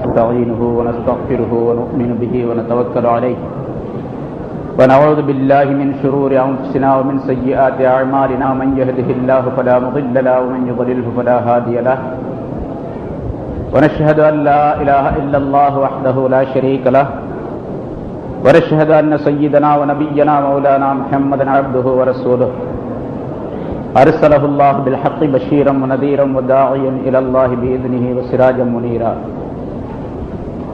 نستعينه ونستغفره ونؤمن به ونتوكل عليه ونعوذ بالله من شرور أنفسنا ومن سيئات أعمالنا من يهده الله فلا مضل له ومن يضلله فلا هادي له ونشهد أن لا إله إلا الله وحده لا شريك له ونشهد أن سيدنا ونبينا مولانا محمدا عبده ورسوله أرسله الله بالحق بشيرا ونذيرا وداعيا إلى الله بإذنه وسراجا منيرا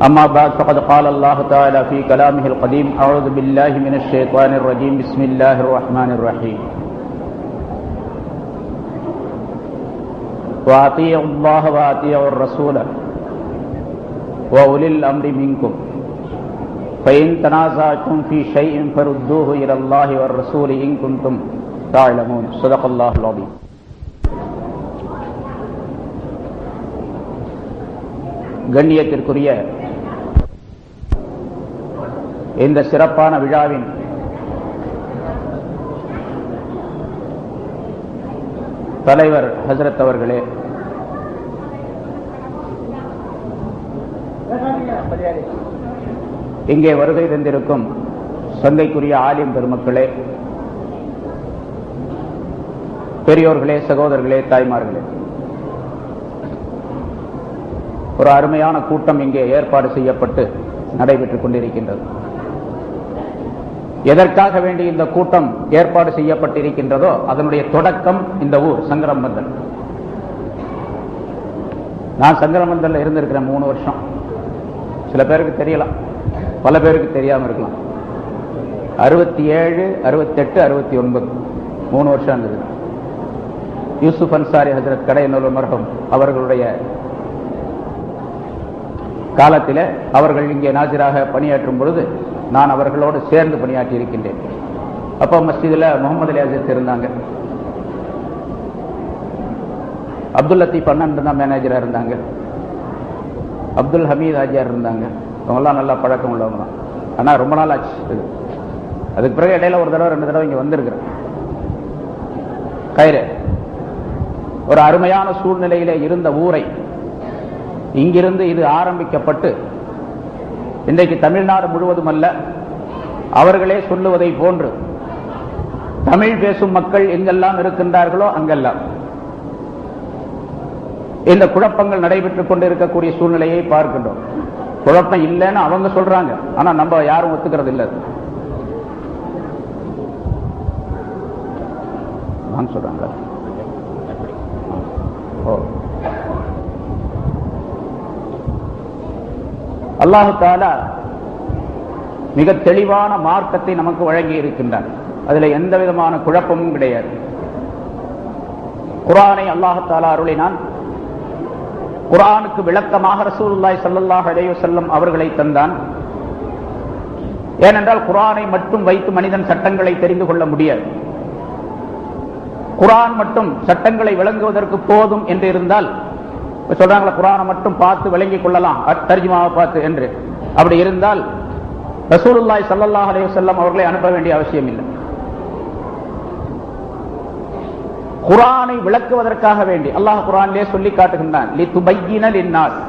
أما بعد فقد قال الله تعالى في كلامه القديم أعوذ بالله من الشيطان الرجيم بسم الله الرحمن الرحيم وأطيعوا الله وأطيعوا الرسول وأولي الأمر منكم فإن تنازعتم في شيء فردوه إلى الله والرسول إن كنتم تعلمون صدق الله العظيم. கண்ணியத்திற்குரிய இந்த சிறப்பான விழாவின் தலைவர் ஹஜ்ரத் அவர்களே, இங்கே வருகை தந்திருக்கும் சங்கைக்குரிய ஆலிம் பெருமக்களே, பெரியோர்களே, சகோதரர்களே, தாய்மார்களே, ஒரு அருமையான கூட்டம் இங்கே ஏற்பாடு செய்யப்பட்டு நடைபெற்றுக் கொண்டிருக்கின்றது. எதற்காக வேண்டி இந்த கூட்டம் ஏற்பாடு செய்யப்பட்டிருக்கின்றதோ அதனுடைய தொடக்கம் இந்த ஊர் சங்கரம்பந்தல். நான் சங்கரம்பந்தல்ல இருந்திருக்கிறேன் 3 வருஷம். சில பேருக்கு தெரியலாம், பல பேருக்கு தெரியாம இருக்கலாம். 67, 68, 69 3 வருஷம் இருந்தது. யூசுப் அன்சாரி ஹஜ்ரத் கடையநல்லூர் மர்ஹூம் அவர்களுடைய காலத்தில் அவர்கள் இங்கே நாசிராக பணியாற்றும் பொழுது நான் அவர்களோடு சேர்ந்து பணியாற்றி இருக்கின்றேன். அப்போ மஸ்ஜிதில் முகமது அலி அஜித் இருந்தாங்க, அப்துல் லத்தீப் அண்ணன் தான் மேனேஜராக இருந்தாங்க, அப்துல் ஹமீத் ஆஜியார் இருந்தாங்க. அவங்கெல்லாம் நல்லா பழக்கம் உள்ளவங்க தான். ஆனால் ரொம்ப நாள் ஆச்சு. அதுக்கு பிறகு இடையில ஒரு தடவை 2 தடவை இங்கே வந்திருக்கிறேன். கயிறு ஒரு அருமையான சூழ்நிலையில இருந்த ஊரை இங்கிருந்து இது ஆரம்பிக்கப்பட்டு இன்றைக்கு தமிழ்நாடு முழுவதும் அல்ல, அவர்களே சொல்லுவதை போன்று தமிழ் பேசும் மக்கள் எங்கெல்லாம் இருக்கின்றார்களோ அங்கெல்லாம் இந்த குழப்பங்கள் நடைபெற்றுக் கொண்டிருக்கக்கூடிய சூழ்நிலையை பார்க்கின்றோம். குழப்பம் இல்லைன்னு அவங்க சொல்றாங்க, ஆனா நம்ம யாரும் ஒத்துக்கிறது இல்லை. நான் சொல்றாங்க அல்லாஹு தஆலா மிக தெளிவான மார்க்கத்தை நமக்கு வழங்கி இருக்கின்றார். அதுல எந்த விதமான குழப்பமும் கிடையாது. குர்ஆனை அல்லாஹு தஆலா அருளினான். குர்ஆனுக்கு விளக்கமாக ரசூலுல்லாஹி ஸல்லல்லாஹு அலைஹி வஸல்லம் அவர்களை தந்தான். ஏனென்றால் குர்ஆனை மட்டும் வைத்து மனிதன் சட்டங்களை தெரிந்து கொள்ள முடியாது. குர்ஆன் மட்டும் சட்டங்களை விளங்குவதற்கு போதும் என்று இருந்தால், சொல்றாங்களா குர்ஆனை மட்டும் பார்த்து விளங்கிக் கொள்ளலாம் தர்ஜுமாவை பார்த்து என்று, அப்படி இருந்தால் ரசூலுல்லாஹி ஸல்லல்லாஹு அலைஹி வஸல்லம் அவர்களை அனுப்ப வேண்டிய அவசியம் இல்லை. குர்ஆனை விளக்குவதற்காக வேண்டி அல்லாஹ் குர்ஆனிலே சொல்லி காட்டுகின்றான், லிதுபய்யின லின்னாஸ்,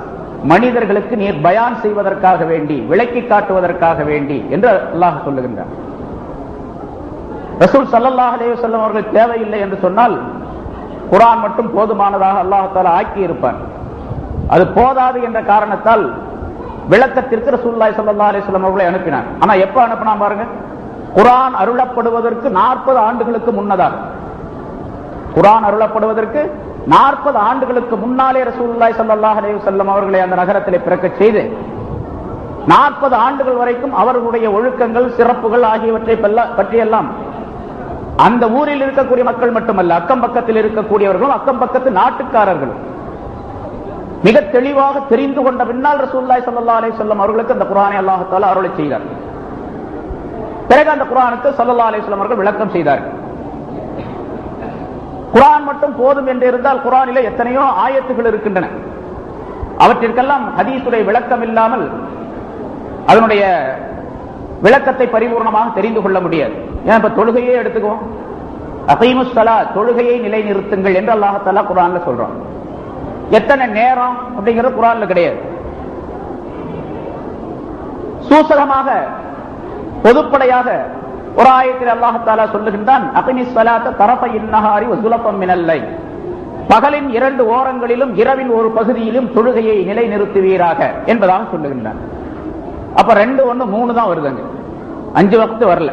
மனிதர்களுக்கு நீர் பயான் செய்வதற்காக வேண்டி, விளக்கி காட்டுவதற்காக வேண்டி என்று அல்லாஹ் சொல்லுகின்றான். ரசூல் ஸல்லல்லாஹு அலைஹி வஸல்லம் அவர்கள் தேவையில்லை என்று சொன்னால் குர்ஆன் மட்டும் போதுமானதாக அல்லாஹ் தஆலா ஆக்கி இருப்பார். அது போதாது என்ற காரணத்தால் விளக்கத்திற்கு ரசூலுல்லாஹி ஸல்லல்லாஹு அலைஹி வஸல்லம் அவர்களை அனுப்பினார். ஆனா எப்ப அனுப்பினான் பாருங்க, குர்ஆன் அருளப்படுவதற்கு 40 ஆண்டுகளுக்கு முன்னதாக. குர்ஆன் அருளப்படுவதற்கு 40 ஆண்டுகளுக்கு முன்னாலே ரசூலுல்லாஹி ஸல்லல்லாஹு அலைஹி வஸல்லம் அவர்களை அந்த நகரத்திலே பிறக்கச் செய்து 40 ஆண்டுகள் வரைக்கும் அவர்களுடைய ஒழுக்கங்கள், சிறப்புகள் ஆகியவற்றை பற்றியெல்லாம் அந்த ஊரில் இருக்கக்கூடிய மக்கள் மட்டுமல்ல, அக்கம் பக்கத்தில் இருக்கக்கூடியவர்களும் அக்கம் பக்கத்து நாட்டுக்காரர்களும் மிக தெளிவாக தெரிந்து கொண்ட பின்னால் ரசூலுல்லாஹி ஸல்லல்லாஹு அலைஹி வஸல்லம் அவர்களுக்கு அந்த குர்ஆனை அல்லாஹ் தஆலா அருளி செய்தார். பிறகு அந்த குர்ஆனுக்கு ஸல்லல்லாஹு அலைஹி வஸல்லம் அவர்கள் விளக்கம் செய்தார்கள். குர்ஆன் மட்டும் போதும் என்று இருந்தால் குர்ஆனிலே எத்தனையோ ஆயத்துகள் இருக்கின்றன. அவற்றிற்கெல்லாம் ஹதீஸுடைய விளக்கம் இல்லாமல் அதனுடைய விளக்கத்தை பரிபூர்ணமாக தெரிந்து கொள்ள முடியாது. ஏன் இப்ப தொழுகையே எடுத்துக்குவோம், அகீமுஸ் ஸலாத், தொழுகையை நிலைநிறுத்துங்கள் என்று அல்லாஹ் தஆலா குர்ஆன்ல சொல்றான். எத்தனை நேரம் அப்படிங்கிறது குர்ஆன்ல கிடையாது. சூசகமாக பொதுப்படையாக ஒரு ஆயத்தில் அல்லாஹ் தஆலா சொல்லுகின்றான், அகிமிஸ் ஸலாத்த தரஃபைன் நஹாரி வ ஸுலஃபம் மினல் லைல், பகலின் 2 ஓரங்களிலும் இரவின் ஒரு பகுதியிலும் தொழுகையை நிலைநிறுத்துவீராக என்பதாக சொல்லுகின்றான். அப்ப 2 1 3 தான் வருதுங்க, 5 வக்து வரல.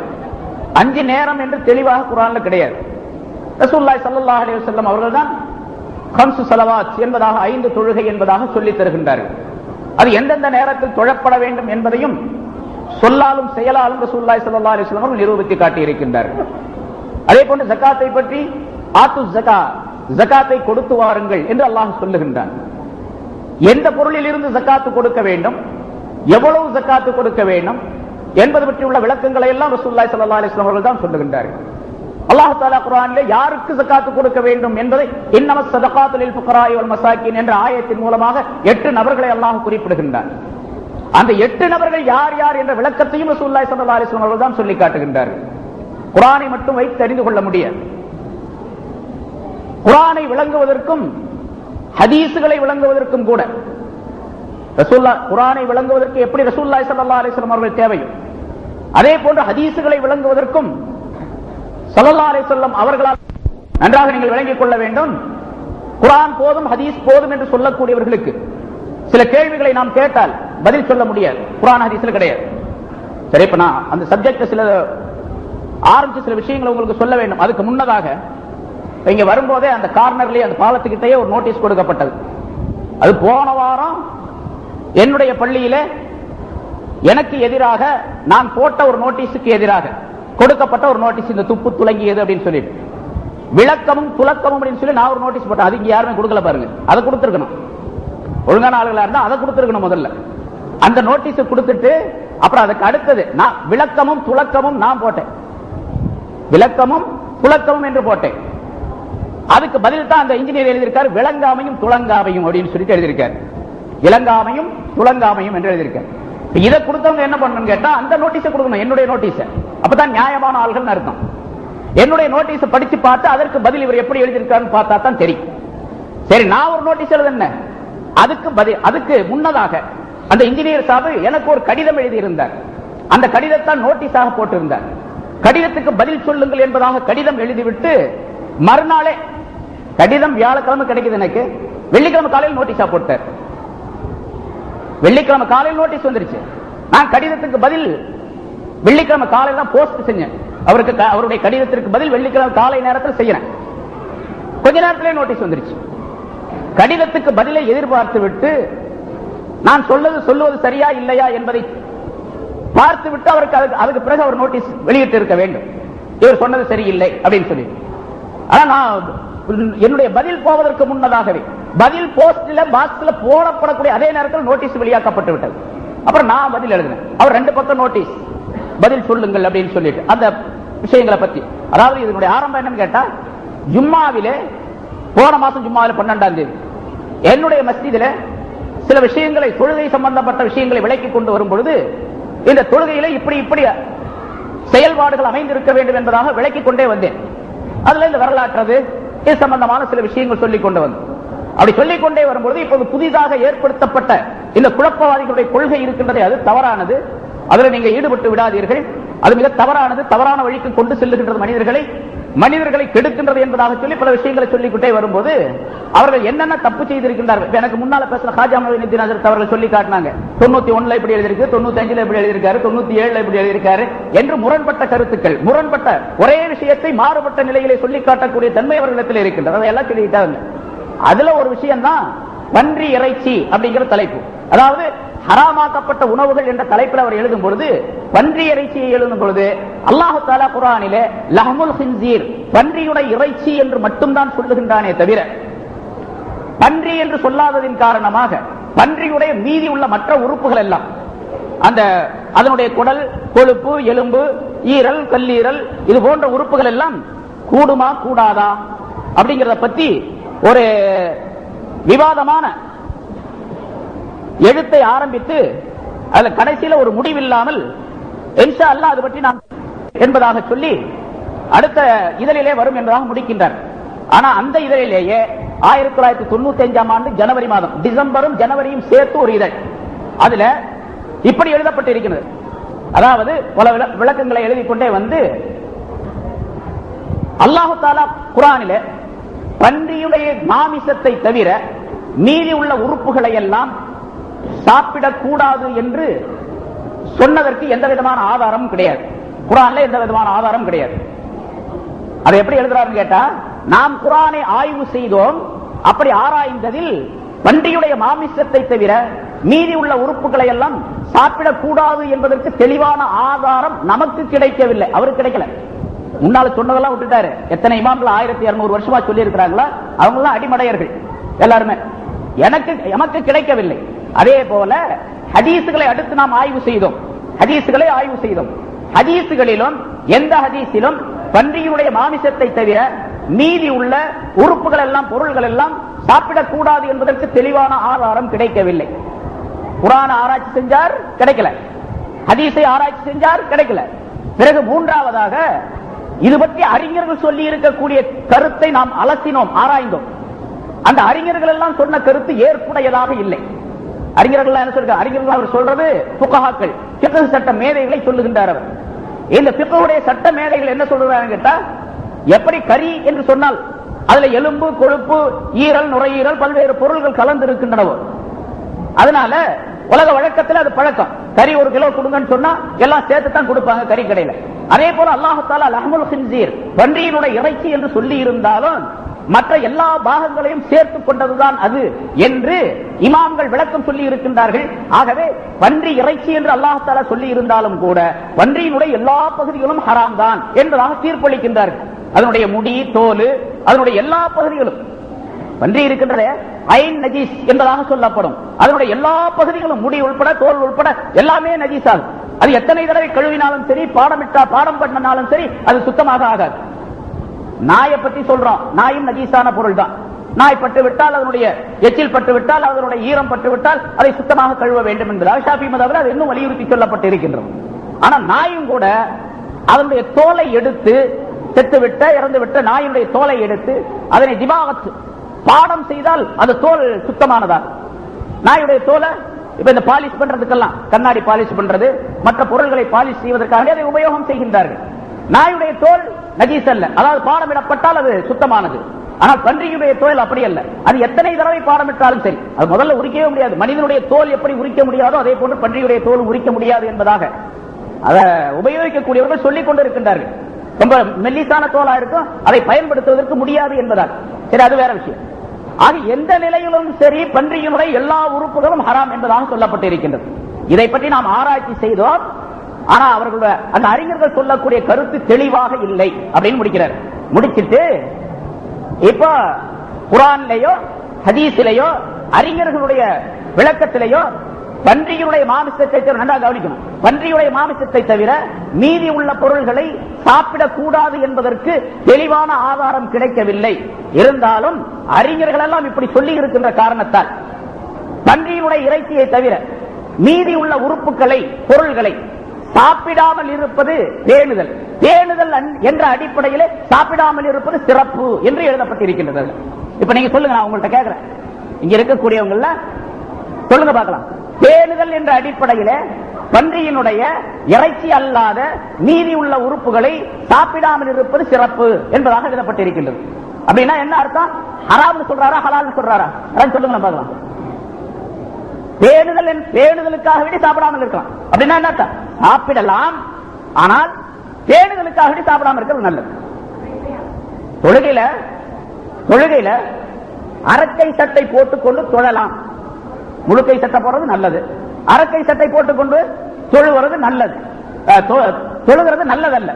5 நேரம் என்று தெளிவாக குர்ஆன்ல கிடையாது. ரசூலுல்லாஹி ஸல்லல்லாஹு அலைஹி வஸல்லம் அவர்கள் தான் கம்சு ஸலவாத் என்பதாக 5 தொழுகை என்பதாக சொல்லித் தருகின்றார்கள். அது எந்தெந்த நேரத்தில் தொழப்பட வேண்டும் என்பதையும் சொல்லாலும் செயலாலும் ரசூலுல்லாஹி ஸல்லல்லாஹு அலைஹி வஸல்லம் நிரூபித்து காட்டியிருக்கின்றார்கள். அதே போன்று ஜகாத்தை பற்றி ஆத்து ஜகா, ஜகாத்தை கொடுத்து வாருங்கள் என்று அல்லாஹ் சொல்லுகின்றான். எந்த பொருளில் இருந்து ஜகாத்து கொடுக்க வேண்டும், எவ்வளவு ஜகாத்து கொடுக்க வேண்டும் என்பது பற்றியுள்ள விளக்கங்களை எல்லாம் ரசூலுல்லாஹி ஸல்லல்லாஹு அலைஹி வஸல்லம் அவர்கள் தான் சொல்லுகின்றார்கள். அல்லாஹ் தஆலா குர்ஆனிலே யாருக்கு ஜகாத்து கொடுக்க வேண்டும் என்பதை இன்னமஸ் ஸதகாத்து லில் ஃபுகராஇ வல் மசாகின் என்ற ஆயத்தின் மூலமாக 8 நபர்களை அல்லாஹ் குறிப்பிடுகின்றான். அந்த 8 நபர்கள் யார் யார் என்ற விளக்கத்தையும் ரசூலுல்லாஹி ஸல்லல்லாஹு அலைஹி வஸல்லம் அவர்கள் தான் சொல்லி காட்டுகின்றார்கள். குர்ஆனை மட்டும் வைத்து தெரிந்து கொள்ள முடியாது. குர்ஆனை விளங்குவதற்கும் ஹதீஸ்களை விளங்குவதற்கும் கூட ரசூலுல்லாஹ் குர்ஆனை விளங்குவதற்கு எப்படி ரசூலுல்லாஹி ஸல்லல்லாஹு அலைஹி வஸல்லம் அவர்கள் தேவையும், அதே போன்று ஹதீஸ்களை விளங்குவதற்கும் ஸல்லல்லாஹு அலைஹி வஸல்லம் அவர்களால் நன்றாக நீங்கள் விளங்கிக் கொள்ள வேண்டும். குர்ஆன் போதும் ஹதீஸ் போதும் என்று சொல்லக்கூடியவர்களுக்கு சில கேள்விகளை நாம் கேட்டால் பதில் சொல்ல முடியாது, குர்ஆன் ஹதீஸ்ல கிடையாது. சரி, இப்ப நான் அந்த சப்ஜெக்ட் சில ஆரம்பிச்சு சில விஷயங்களை உங்களுக்கு சொல்ல வேண்டும். அதுக்கு முன்னதாக இங்க வரும்போதே அந்த கார்னர்லயே அந்த பாலத்துக்கிட்டே ஒரு நோட்டீஸ் கொடுக்கப்பட்டது. அது போன வாரம் என்னுடைய பள்ளியில எனக்கு எதிராக நான் போட்ட ஒரு நோட்டீஸுக்கு எதிராக கொடுக்கப்பட்ட ஒரு நோட்டீஸ், இந்த துப்பு துலங்கியது அப்படின்னு சொல்லிட்டு விளக்கமும் துலக்கமும் அப்படின்னு சொல்லி நான் ஒரு நோட்டீஸ் போட்டேன். அது இங்க யாருமே கொடுக்கல பாருங்க. அதை கொடுத்திருக்கணும், ஒழுங்கான ஆளுகளா இருந்தா அதை கொடுத்திருக்கணும். முதல்ல அந்த நோட்டீஸ் கொடுத்துட்டு அப்புறம் அதுக்கு அடுத்தது நான் விளக்கமும் துலக்கமும் நான் போட்டேன், விளக்கமும் துலக்கமும் என்று போட்டேன். அதுக்கு பதில் தான் அந்த இன்ஜினியர் எழுதியிருக்காரு, விளங்காமையும் துளங்காமையும் அப்படின்னு சொல்லிட்டு எழுதியிருக்காரு. இளங்காமையும் துளங்காமையும் என்று எழுதியிருக்காரு. இதை கொடுத்தவங்க என்ன பண்ணணும் கேட்டா அந்த நோட்டீஸை கொடுக்கணும், என்னுடைய நோட்டீஸ். அப்பதான் நியாயமான ஆள்கள் அர்த்தம். என்னுடைய நோட்டீஸ் படிச்சு பார்த்து அதற்கு பதில் இவர் எப்படி எழுதியிருக்காருன்னு பார்த்தா தான் தெரியும். சரி, நான் ஒரு நோட்டீஸ் எழுதுனேன், அதுக்கு பதில் அதுக்கு முன்னதாக அந்த இன்ஜினியர் சார் எனக்கு ஒரு கடிதம் எழுதியிருந்தார். அந்த கடிதத்தான் நோட்டீஸாக போட்டிருந்தார். கடிதத்துக்கு பதில் சொல்லுங்கள் என்பதாக கடிதம் எழுதிவிட்டு மறுநாளே கடிதம் வியாழக்கிழமை கிடைக்குது, எனக்கு வெள்ளிக்கிழமை காலையில் நோட்டீஸா போட்டார். வெள்ளிக்கிழமை காலையில் நோட்டீஸ் வந்துருச்சு. நான் கடிதத்துக்கு பதில் வெள்ளிக்கிழமை காலையில் தான் போஸ்ட் செஞ்சேன். அவருக்கு அவருடைய கடிதத்திற்கு பதில் வெள்ளிக்கிழமை காலை நேரத்தில் செய்யறேன். கொஞ்ச நேரத்திலே நோட்டீஸ் வந்துருச்சு. கடிதத்துக்கு பதிலை எதிர்பார்த்து விட்டு நான் சொல்லுவது சரியா இல்லையா என்பதை பார்த்து விட்டு அவருக்கு அதுக்கு பிறகு அவர் நோட்டீஸ் வெளியிட்டு இருக்க வேண்டும், இவர் சொன்னது சரியில்லை அப்படின்னு சொல்லி. ஆனா நான் என்னுடைய பதில் போவதற்கு முன்னதாகவே பதில் போஸ்ட்ல பாக்ஸ்ல போடப்படக்கூடிய அதே நேரத்தில் நோட்டீஸ் வெளியாக்கப்பட்டு விட்டது. அப்புறம் நான் பதில் எழுதினேன். அவர் 2 பக்கம் நோட்டீஸ், பதில் சொல்லுங்கள் அப்படின்னு சொல்லிட்டு அந்த விஷயங்களை பத்தி. அதாவது இதனுடைய ஆரம்பம் என்னன்னு கேட்டா, ஜும்மாவிலே போன மாசம் ஜும்மாவில 12ஆம் தேதி என்னுடைய மஸ்ஜிதில சில விஷயங்களை, தொழுகை சம்பந்தப்பட்ட விஷயங்களை விளக்கி கொண்டு வரும் பொழுது இந்த தொழுகையில இப்படி இப்படி செயல்பாடுகள் அமைந்திருக்க வேண்டும் என்பதாக விளக்கிக் கொண்டே வந்தேன். அதுல இந்த வரலாற்றது இது சம்பந்தமான சில விஷயங்கள் சொல்லிக் கொண்டு வந்தேன். அப்படி சொல்லிக் கொண்டே வரும்பொழுது இப்போது புதிதாக ஏற்படுத்தப்பட்ட இந்த குழப்பவாதிகளுடைய கொள்கை இருக்கின்றதே, அது தவறானது. அதில் நீங்க ஈடுபட்டு விடாதீர்கள், அது மிக தவறானது, தவறான வழிக்கு கொண்டு செல்லுகின்றது, மனிதர்களை கெடுக்கின்றது என்பதாக சொல்லி பல விஷயங்களை சொல்லிக்கிட்டே வரும்போது அவர்கள் என்னென்ன தப்பு செய்திருக்கின்றார்கள். எனக்கு முன்னால பேசுற ஹாஜா மொய்னுத்தீன் ஹஜ்ரத் அவர்கள் சொல்லி காட்டினாங்க, 91 இப்படி எழுதியிருக்கு, 95 இப்படி எழுதியிருக்காரு, 97 இப்படி எழுதியிருக்காரு என்று முரண்பட்ட கருத்துக்கள், முரண்பட்ட ஒரே விஷயத்தை மாறுபட்ட நிலையிலே சொல்லி காட்டக்கூடிய தன்மை அவர்களிடத்தில் இருக்கின்றது. அதையெல்லாம் சொல்லிக்கிட்டாங்க. அதுல ஒரு விஷயம் தான் பன்றி இறைச்சி அப்படிங்கிற தலைப்பு. அதாவது ஹராமாக்கப்பட்ட உணவுகள் என்ற தலைப்பில் அவர் எழுதும் பொழுது, பன்றி இறைச்சியை எழுதும் பொழுது அல்லாஹ் தஆலா குர்ஆனிலே லஹ்முல் ஹின்ஸீர், பன்றியுடைய இறைச்சி என்று மட்டும்தான் சொல்லுகின்றானே தவிர பன்றி என்று சொல்லாததின் காரணமாக பன்றியுடைய மீதி உள்ள மற்ற உறுப்புகள் எல்லாம், அந்த அதனுடைய குடல், கொழுப்பு, எலும்பு, ஈரல், கல்லீரல், இது போன்ற உறுப்புகள் எல்லாம் கூடுமா கூடாதா அப்படிங்கறத பத்தி ஒரு விவாதமான எழுத்தை ஆரம்பித்து அதுல கடைசியில ஒரு முடிவில்லாமல் இன்ஷா அல்லாஹ் அது பற்றி நான் என்பதாக சொல்லி அடுத்த இதழிலே வரும் என்பதாக முடிக்கின்றார். ஆனா அந்த இதழிலேயே 1995ஆம் ஆண்டு ஜனவரி மாதம், டிசம்பரும் ஜனவரியும் சேர்த்து ஒரு இதழ், அதுல இப்படி எழுதப்பட்டிருக்கிறது. அதாவது பல விளக்கங்களை எழுதிக் கொண்டே வந்து அல்லாஹு தஆலா குர்ஆனிலே பன்றியுடைய மாமிசத்தை தவிர மீதி உள்ள உறுப்புகளை எல்லாம் சாப்பிடக்கூடாது என்று சொன்னதற்கு எந்த விதமான ஆதாரமும் கிடையாது. குர்ஆன்ல எந்த விதமான ஆதாரம் கிடையாது. அதை எப்படி எழுதுறாருன்னு கேட்டா, நாம் குர்ஆனை ஆய்வு செய்தோம், அப்படி ஆராய்ந்ததில் பன்றியுடைய மாமிசத்தை தவிர மீதி உள்ள உறுப்புகளை எல்லாம் சாப்பிடக்கூடாது என்பதற்கு தெளிவான ஆதாரம் நமக்கு கிடைக்கவில்லை. அவருக்கு கிடைக்கல. முன்னால சொன்னதெல்லாம் விட்டுட்டாரு. எத்தனை இமாம்கள் 1200 வருஷமா சொல்லி இருக்கிறாங்களா, அவங்க எல்லாம் அடிமடையர்கள் எல்லாருமே. எமக்கு கிடைக்கவில்லை. அதே போல ஹதீசுகளை அடுத்து நாம் ஆய்வு செய்தோம். ஹதீசுகளிலும் எந்த ஹதீஸிலும் பன்றியுடைய மாமிசத்தை தவிர மீதி உள்ள உறுப்புகள் எல்லாம் பொருள்கள் எல்லாம் சாப்பிடக்கூடாது என்பதற்கு தெளிவான ஆதாரம் கிடைக்கவில்லை. குர்ஆன் ஆராய்ச்சி செஞ்சார், கிடைக்கல. ஹதீஸை ஆராய்ச்சி செஞ்சார், கிடைக்கல. பிறகு மூன்றாவதாக இது பற்றி அறிஞர்கள் சொல்லி இருக்கக்கூடிய கருத்தை நாம் அலசினோம், ஆராய்ந்தோம். அந்த அறிஞர்கள் எல்லாம் சொன்ன கருத்து ஏற்புடையதாக இல்லை. அறிஞர்கள் என்ன சொல்றாங்க? அறிஞர்கள் அவர் சொல்றது ஃபுகஹாக்கள், ஃபிக்ஹ் சட்ட மேதைகளை சொல்லுகின்றார். அவர் இந்த ஃபிக்ஹுடைய சட்ட மேதைகள் என்ன சொல்றாங்க கேட்டா, எப்படி கறி என்று சொன்னால் அதுல எலும்பு, கொழுப்பு, ஈரல், நுரையீரல் பல்வேறு பொருள்கள் கலந்து இருக்கின்றனவோ, அதனால உலக வழக்கத்தில் அது பழக்கம். கறி 1 கிலோ கொடுங்கன்னு சொன்னா எல்லாம் சேர்த்து தான் கொடுப்பாங்க கறி கடையில. அதே போல அல்லாஹ் தஆலா லஹ்முல் ஹின்ஸீர், பன்றியினுடைய இறைச்சி என்று சொல்லி இருந்தாலும் மற்ற எல்லா பாகங்களையும் சேர்த்து கொண்டதுதான் அது என்று இமாம்கள் விளக்கம் சொல்லி இருக்கின்றார்கள். ஆகவே பன்றி இறைச்சி என்று அல்லாஹ் தஆலா சொல்லி இருந்தாலும் கூட பன்றியினுடைய எல்லா பகுதிகளும் ஹராம் தான் என்பதாக தீர்ப்பளிக்கின்றார்கள். அதனுடைய முடி, தோல், அதனுடைய எல்லா பகுதிகளும், பன்றி இருக்கின்றத ஐன் நஜீஸ் என்பதாக சொல்லப்படும். அதனுடைய எல்லா பகுதிகளும், முடி உள்பட, தோல் உள்பட எல்லாமே நஜீஸாகும். அது எத்தனை தடவை கழுவினாலும் சரி, பாடம் பண்ணனாலும் சரி, அது சுத்தமாக ஆகாது. நாயை பற்றி சொல்றோம், நாயும் நஜீஸான பொருள் தான். நாய் பட்டு விட்டால், அதனுடைய எச்சில் பட்டு விட்டால், அதனுடைய ஈரம் பட்டு விட்டால் அதை சுத்தமாக கழுவ வேண்டும் என்பதாக ஷாஃபி மதத்தில் அது இன்னும் வலியுறுத்தி சொல்லப்பட்டு இருக்கின்றது. ஆனா நாயும் கூட அதனுடைய தோலை எடுத்து, செத்துவிட்ட இறந்துவிட்ட நாயுடைய தோலை எடுத்து அதனை திபாகத் பாடம் செய்தால் அந்த தோல் சுத்தமானதாக. நாயுடைய தோலை இப்ப இந்த பாலிஷ் பண்றதுக்கெல்லாம், கண்ணாடி பாலிஷ் பண்றது, மற்ற பொருள்களை பாலிஷ் செய்வதற்காக அதை உபயோகம் செய்கின்றார்கள். நாயுடைய தோல் நஜீஸ் அல்ல, அதாவது பாடமிடப்பட்டால் அது சுத்தமானது. ஆனால் பன்றியுடைய தோல் அப்படி அல்ல. அது எத்தனை தடவை பாடமிட்டாலும் சரி, அது முதல்ல உரிக்கவே முடியாது. மனிதனுடைய தோல் எப்படி உரிக்க முடியாதோ அதே போன்று பன்றியுடைய தோல் உரிக்க முடியாது என்பதாக அதை உபயோகிக்கக்கூடியவர்கள் சொல்லிக் கொண்டிருக்கின்றார்கள். ரொம்ப மெல்லிசான தோலா இருக்கும், அதை பயன்படுத்துவதற்கு முடியாது என்பதால். சரி, அது வேற விஷயம். ஆக எந்த நிலையிலும் சரி பன்றியினுடைய எல்லா உறுப்புகளும் ஹராம் என்பதாக சொல்லப்பட்டு இருக்கின்றது. இதை பற்றி நாம் ஆராய்ச்சி செய்தோம். ஆனா அவர்களுடைய அந்த அறிஞர்கள் சொல்லக்கூடிய கருத்து தெளிவாக இல்லை அப்படின்னு முடிக்கிறார். முடிச்சிட்டு இப்ப குர்ஆனிலேயோ ஹதீஸிலேயோ அறிஞர்களுடைய விளக்கத்திலேயோ பன்றியுடைய மாமிசத்தை தவிர, நல்லா கவனிக்கணும், பன்றியுடைய மாமிசத்தை தவிர மீதி உள்ள பொருள்களை சாப்பிடக்கூடாது என்பதற்கு தெளிவான ஆதாரம் கிடைக்கவில்லை. இருந்தாலும் அறிஞர்கள் எல்லாம் இப்படி சொல்லி இருக்கின்ற காரணத்தால் பன்றியுடைய இறைச்சியை தவிர மீதி உள்ள உறுப்புகளை, பொருள்களை சாப்பிடாமல் இருப்பது பேணுதல், பேணுதல் என்ற அடிப்படையில் சாப்பிடாமல் இருப்பது சிறப்பு என்று எழுதப்பட்டிருக்கின்றது. இப்ப நீங்க சொல்லுங்க, நான் உங்கள்கிட்ட கேட்கிறேன், இங்க இருக்கக்கூடியவங்கள சொல்லுங்க பார்க்கலாம். பேணுதல் என்ற அடிப்படையில பன்றியினுடைய இறைச்சி அல்லாத மீதி உள்ள உறுப்புகளை சாப்பிடாமல் இருப்பது சிறப்பு என்பதாக எழுதப்பட்டிருக்கின்றது. அப்படின்னா என்ன அர்த்தம்? ஹராம்னு சொல்றாரா, ஹலால்னு சொல்றாரா? சொல்லுங்க பார்க்கலாம். பேணுதலுக்காக வேண்டி சாப்பிடாமல் இருக்கலாம் அப்படின்னா என்ன அர்த்தம்? சாப்பிடலாம், ஆனால் பேணுதலுக்காக வேண்டி சாப்பிடாமல் இருக்கிறது நல்லது. தொழுகையில அரக்கை சட்டை போட்டுக்கொண்டு தொழலாம். முழுக்கை சட்டை போடுறது நல்லது, அரக்கை சட்டை போட்டுக்கொண்டு தொழுவது நல்லது, தொழுகிறது நல்லதல்ல.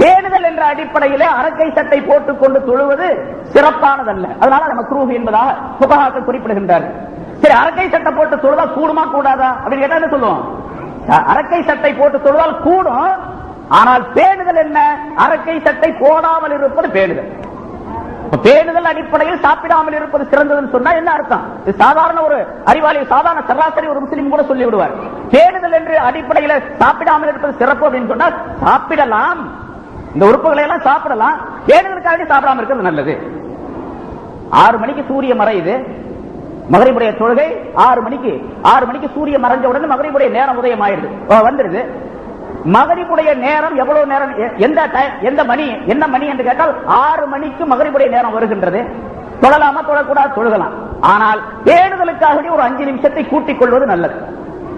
பேணுதல் என்ற அடிப்படையிலே அரக்கை சட்டை போட்டுக்கொண்டு தொழுவது சிறப்பானதல்ல. அதனால நம்ம மக்ரூஹ் என்பதாக ஃபுகஹாக்கள் குறிப்பிடுகின்றார்கள். சரி, அரக்கை சட்டை போட்டு தொழுதால் கூடுமா கூடாதா அப்படின்னு கேட்டா என்ன சொல்லுவோம்? அரக்கை சட்டை போட்டு தொழுதால் கூடும், ஆனால் பேணுதல் என்ன? அரக்கை சட்டை போடாமல் இருப்பது பேணுதல். பேணுதல் அடிப்படையில் சாப்பிடாமல் இருப்பது சிறந்ததுன்னு சொன்னா என்ன அர்த்தம்? சாதாரண ஒரு அறிவாளி, சாதாரண சராசரி ஒரு முஸ்லிம் கூட சொல்லி விடுவார். பேணுதல் என்று அடிப்படையில் சாப்பிடாமல் இருப்பது சிறப்பு அப்படின்னு சொன்னா சாப்பிடலாம், இந்த உறுப்புகளை எல்லாம் சாப்பிடலாம், பேணுதலுக்காக சாப்பிடாம இருக்கிறது நல்லது. 6 மணிக்கு சூரியன் மறையுது, மகரிபுடைய தொழுகை 6 மணிக்கு சூரியன் மறைஞ்ச உடனே மகரிபுடைய நேரம் உதயம் ஆயிடுது, வந்துருது. மகரிபுடைய நேரம் எவ்வளவு நேரம், எந்த மணி, என்ன மணி என்று கேட்டால் 6 மணிக்கு மகரிபுடைய நேரம் வருகின்றது. தொழலாமா தொழக்கூடாது, தொழுகலாம். ஆனால் பேணுதலுக்காக ஒரு 5 நிமிஷத்தை கூட்டிக் கொள்வது நல்லது.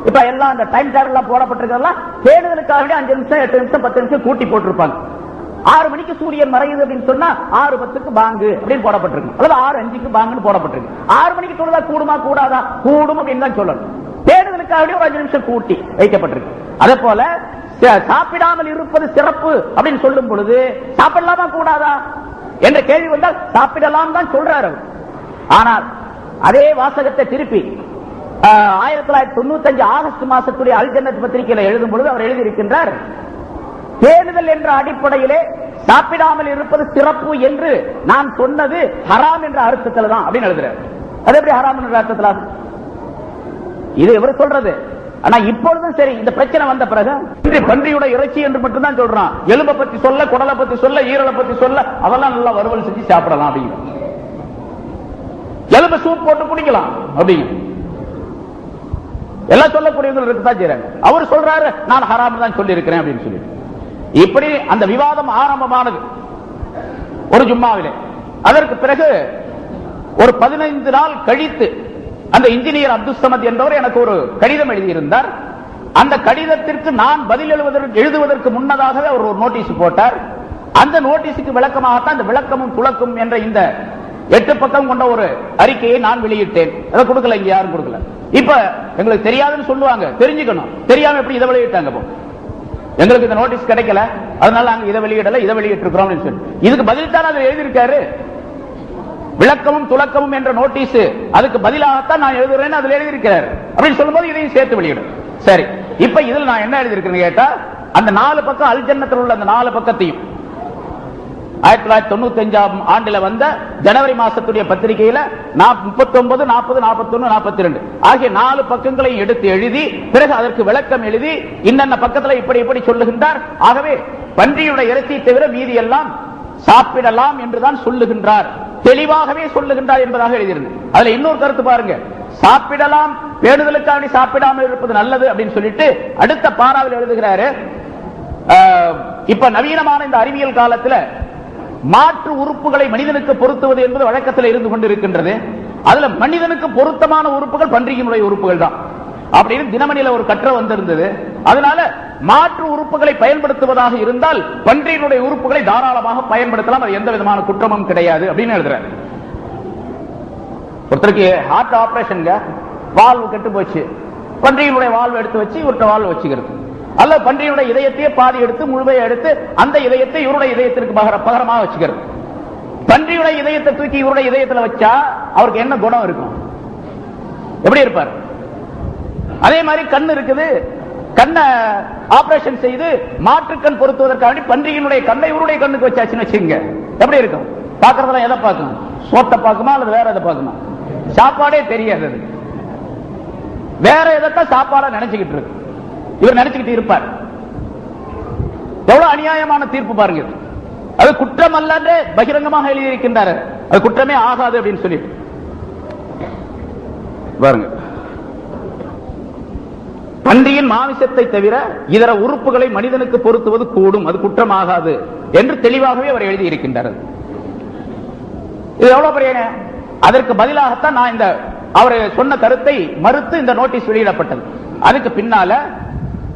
இப்ப எல்லாம் அந்த டைம் டேபிள் எல்லாம் போடப்பட்டிருக்கிறதெல்லாம் பேணுதலுக்காக 5 நிமிஷம் 8 நிமிஷம் 10 நிமிஷம் கூட்டி போட்டிருப்பாங்க. 6 மணிக்கு சூரியன் மறையுது அப்படின்னு சொன்னா 6:10 பாங்கு அப்படின்னு போடப்பட்டிருக்கு, அல்லது 6:05 பாங்குன்னு போடப்பட்டிருக்கு. 6 மணிக்கு தொழுதா கூடுமா கூடாதா? கூடும் அப்படின்னு தான் சொல்லணும். பேணுதலுக்காக ஒரு 5 நிமிஷம் கூட்டி வைக்கப்பட்டிருக்கு. அதே போல சாப்பிடாமல் இருப்பது சிறப்பு அப்படின்னு சொல்லும் பொழுது சாப்பிடலாமா கூடாதா என்ற கேள்வி வந்தால் சாப்பிடலாம் தான் சொல்றாரு. ஆனால் அதே வாசகத்தை திருப்பி 1995 ஆகஸ்ட் மாசத்துடைய அல் ஜன்னத் பத்திரிகையில் எழுதும் பொழுது அவர் எழுதியிருக்கின்றார், பேணுதல் என்ற அடிப்படையிலே சாப்பிடாமல் இருப்பது சிறப்பு என்று நான் சொன்னது ஹராம் என்ற அர்த்தத்தில் தான் அப்படின்னு எழுதுறாரு. அது எப்படி ஹராம் என்ற அர்த்தத்தில்? இது இவர் சொல்றது. ஆனா இப்பொழுதும் சரி, இந்த பிரச்சனை வந்த பிறகு பன்றியோட இறைச்சி என்று மட்டும்தான் சொல்றான். எலும்பை பத்தி சொல்ல, குடலை பத்தி சொல்ல, ஈரலை பத்தி சொல்ல, அதெல்லாம் நல்லா வறுவல் செஞ்சு சாப்பிடலாம் அப்படிங்க. எலும்பு சூப் போட்டு குடிக்கலாம் அப்படிங்க எல்லாம் சொல்லக்கூடியவங்க இருக்குதான் செய்றாங்க. அவர் சொல்றாரு நான் ஹராம் தான் சொல்லி இருக்கிறேன் அப்படின்னு சொல்லி. இப்படி அந்த விவாதம் ஆரம்பமானது ஒரு ஜும்மாவிலே. அதற்கு பிறகு ஒரு 15 நாள் கழித்து அந்த இன்ஜினியர் அப்துல் சமத் என்பவர் எனக்கு ஒரு கடிதம் எழுதியிருந்தார். அந்த கடிதத்திற்கு நான் பதில் எழுதுவதற்கு முன்னதாகவே அவர் ஒரு நோட்டீஸ் போட்டார். அந்த நோட்டீஸுக்கு விளக்கமாகத்தான் இந்த விளக்கமும் துளக்கும் என்ற இந்த 8 பக்கம் கொண்ட ஒரு அறிக்கையை நான் வெளியிட்டேன். அதை கொடுக்கல, இங்க யாரும் கொடுக்கல. இப்ப எங்களுக்கு தெரியாதுன்னு சொல்லுவாங்க, தெரிஞ்சுக்கணும். தெரியாம எப்படி இதை வெளியிட்டாங்க? எங்களுக்கு இந்த நோட்டீஸ் கிடைக்கல, அதனால நாங்க இதை வெளியிடல, இதை வெளியிட்டு இருக்கிறோம். இதுக்கு பதில் தான் அதை எழுதியிருக்காரு. விளக்கமும் துளக்கமும் என்ற நோட்டீஸ், அதுக்கு பதிலாகத்தான் நான் எழுதுறேன்னு அதுல எழுதியிருக்கிறார் அப்படின்னு சொல்லும்போது இதையும் சேர்த்து வெளியிடும். சரி, இப்ப இதுல நான் என்ன எழுதியிருக்கேன்னு கேட்டா, அந்த 4 பக்கம் அல் ஜன்னத்தில் உள்ள அந்த 4 பக்கத்தையும் 1995 ஆண்டுல வந்த ஜனவரி மாசத்துடைய பத்திரிகையில 39, 40, 41, 42 ஆகிய 4 பக்கங்களையும் எடுத்து எழுதி, பிறகு அதற்கு விளக்கம் எழுதி, இன்னென்ன பக்கத்துல இப்படி இப்படி சொல்லுகின்றார். ஆகவே பன்றியுடைய இறைச்சியை தவிர மீதி எல்லாம் சாப்பிடலாம் என்றுதான் சொல்லுகின்றார், தெளிவாகவே சொல்லுகின்றார் என்பதாக எழுதியிருந்தேன். அதுல இன்னொரு கருத்து பாருங்க, சாப்பிடலாம், பேணுதலுக்காக சாப்பிடாமல் இருப்பது நல்லது அப்படின்னு சொல்லிட்டு அடுத்த பாராவில் எழுதுகிறாரு, இப்ப நவீனமான இந்த அறிவியல் காலத்துல மாற்று உறுப்புகளை மனிதனுக்கு பொருத்துவது என்பது வழக்கத்தில் இருந்து கொண்டிருக்கின்றது. அதுல மனிதனுக்கு பொருத்தமான உறுப்புகள் பன்றியினுடைய உறுப்புகள் தான் அப்படின்னு தினமணியில ஒரு கட்டுரை வந்திருந்தது. அதனால மாற்று உறுப்புகளை பயன்படுத்துவதாக இருந்தால் பன்றியினுடைய உறுப்புகளை தாராளமாக பயன்படுத்தலாம், அது எந்த விதமான குற்றமும் கிடையாது அப்படின்னு எழுதுறாரு. ஒருத்தருக்கு ஹார்ட் ஆபரேஷன், வால்வு கெட்டு போச்சு, பன்றியினுடைய வால்வு எடுத்து வச்சு இவர்கிட்ட வால்வு வச்சுக்கிறது, அல்ல பன்றியுடைய இதயத்தையே பாதி எடுத்து முழுமையை எடுத்து அந்த இதயத்தை இவருடைய இதயத்திற்கு பகரமாக வச்சுக்கிறது. பன்றியுடைய இதயத்தை தூக்கி இவருடைய இதயத்தில் வச்சா அவருக்கு என்ன குணம் இருக்கும்? எப்படி இருப்பார்? அதே மாதிரி கண் இருக்குது, கண்ணை ஆபரேஷன் செய்து மாற்றுக்கண் பொருத்துவதற்காக பன்றியினுடைய கண்ணை இவருடைய கண்ணுக்கு வச்சாச்சுன்னு வச்சுங்க, எப்படி இருக்கும்? பாக்குறதுல எதை பார்க்கணும்? சோத்தை பார்க்குமா அல்லது வேற எதை பார்க்கணும்? சாப்பாடே தெரியாது, வேற எதைத்தான் சாப்பாடா நினைச்சுக்கிட்டு இருக்கு, இவர் நினைச்சுக்கிட்டு இருப்பார். எவ்வளவு அநியாயமான தீர்ப்பு பாருங்க. அது குற்றம் அல்ல பகிரங்கமாக எழுதியிருக்கின்றார், அது குற்றமே ஆகாது அப்படின்னு சொல்லி பாருங்க. பன்றியின் மாமிசத்தை தவிர இதர உறுப்புகளை மனிதனுக்கு பொருத்துவது கூடும், அது குற்றமாகாது என்று தெளிவாகவே அவர் எழுதியிருக்கின்றார். இது எவ்வளவு பெரிய, அதற்கு பதிலாகத்தான் நான் இந்த அவர் சொன்ன கருத்தை மறுத்து இந்த நோட்டீஸ் வெளியிடப்பட்டது. அதுக்கு பின்னால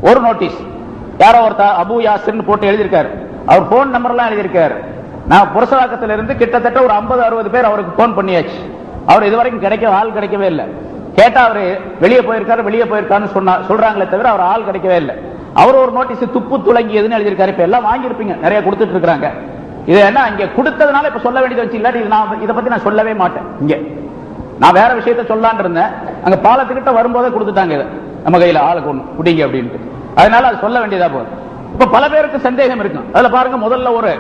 ஒரு நோட்டீஸ் யாரோ ஒருத்தர் அபு யாசிர் போட்டு எழுதியிருக்காரு, அவர் போன் நம்பர் எல்லாம் எழுதியிருக்காரு. நான் புரசவாக்கத்தில் இருந்து கிட்டத்தட்ட ஒரு 50-60 பேர் அவருக்கு போன் பண்ணியாச்சு, அவர் இதுவரைக்கும் ஆள் கிடைக்கவே இல்லை. கேட்டா அவரு வெளியே போயிருக்காருன்னு சொல்றாங்களே தவிர அவர் ஆள் கிடைக்கவே இல்லை. அவர் ஒரு நோட்டீஸ் துப்பு துளங்கியதுன்னு எழுதியிருக்காரு. இப்ப எல்லாம் வாங்கியிருப்பீங்க, நிறைய கொடுத்துட்டு இருக்காங்க. இது என்ன இங்க கொடுத்ததுனால இப்ப சொல்ல வேண்டியது வச்சு, இல்லாட்டி இதை பத்தி நான் சொல்லவே மாட்டேன். இங்க நான் வேற விஷயத்த சொல்லான் இருந்தேன், அங்க பாலத்துக்கிட்ட வரும்போதே கொடுத்துட்டாங்க இதை நம்ம கையில ஆளுக்கு ஒண்ணு குடிங்க அப்படின்ட்டு. அதனால அது சொல்ல வேண்டியதா போகுது. இப்ப பல பேருக்கு சந்தேகம் இருக்கும். அதுல பாருங்க, முதல்ல ஒரு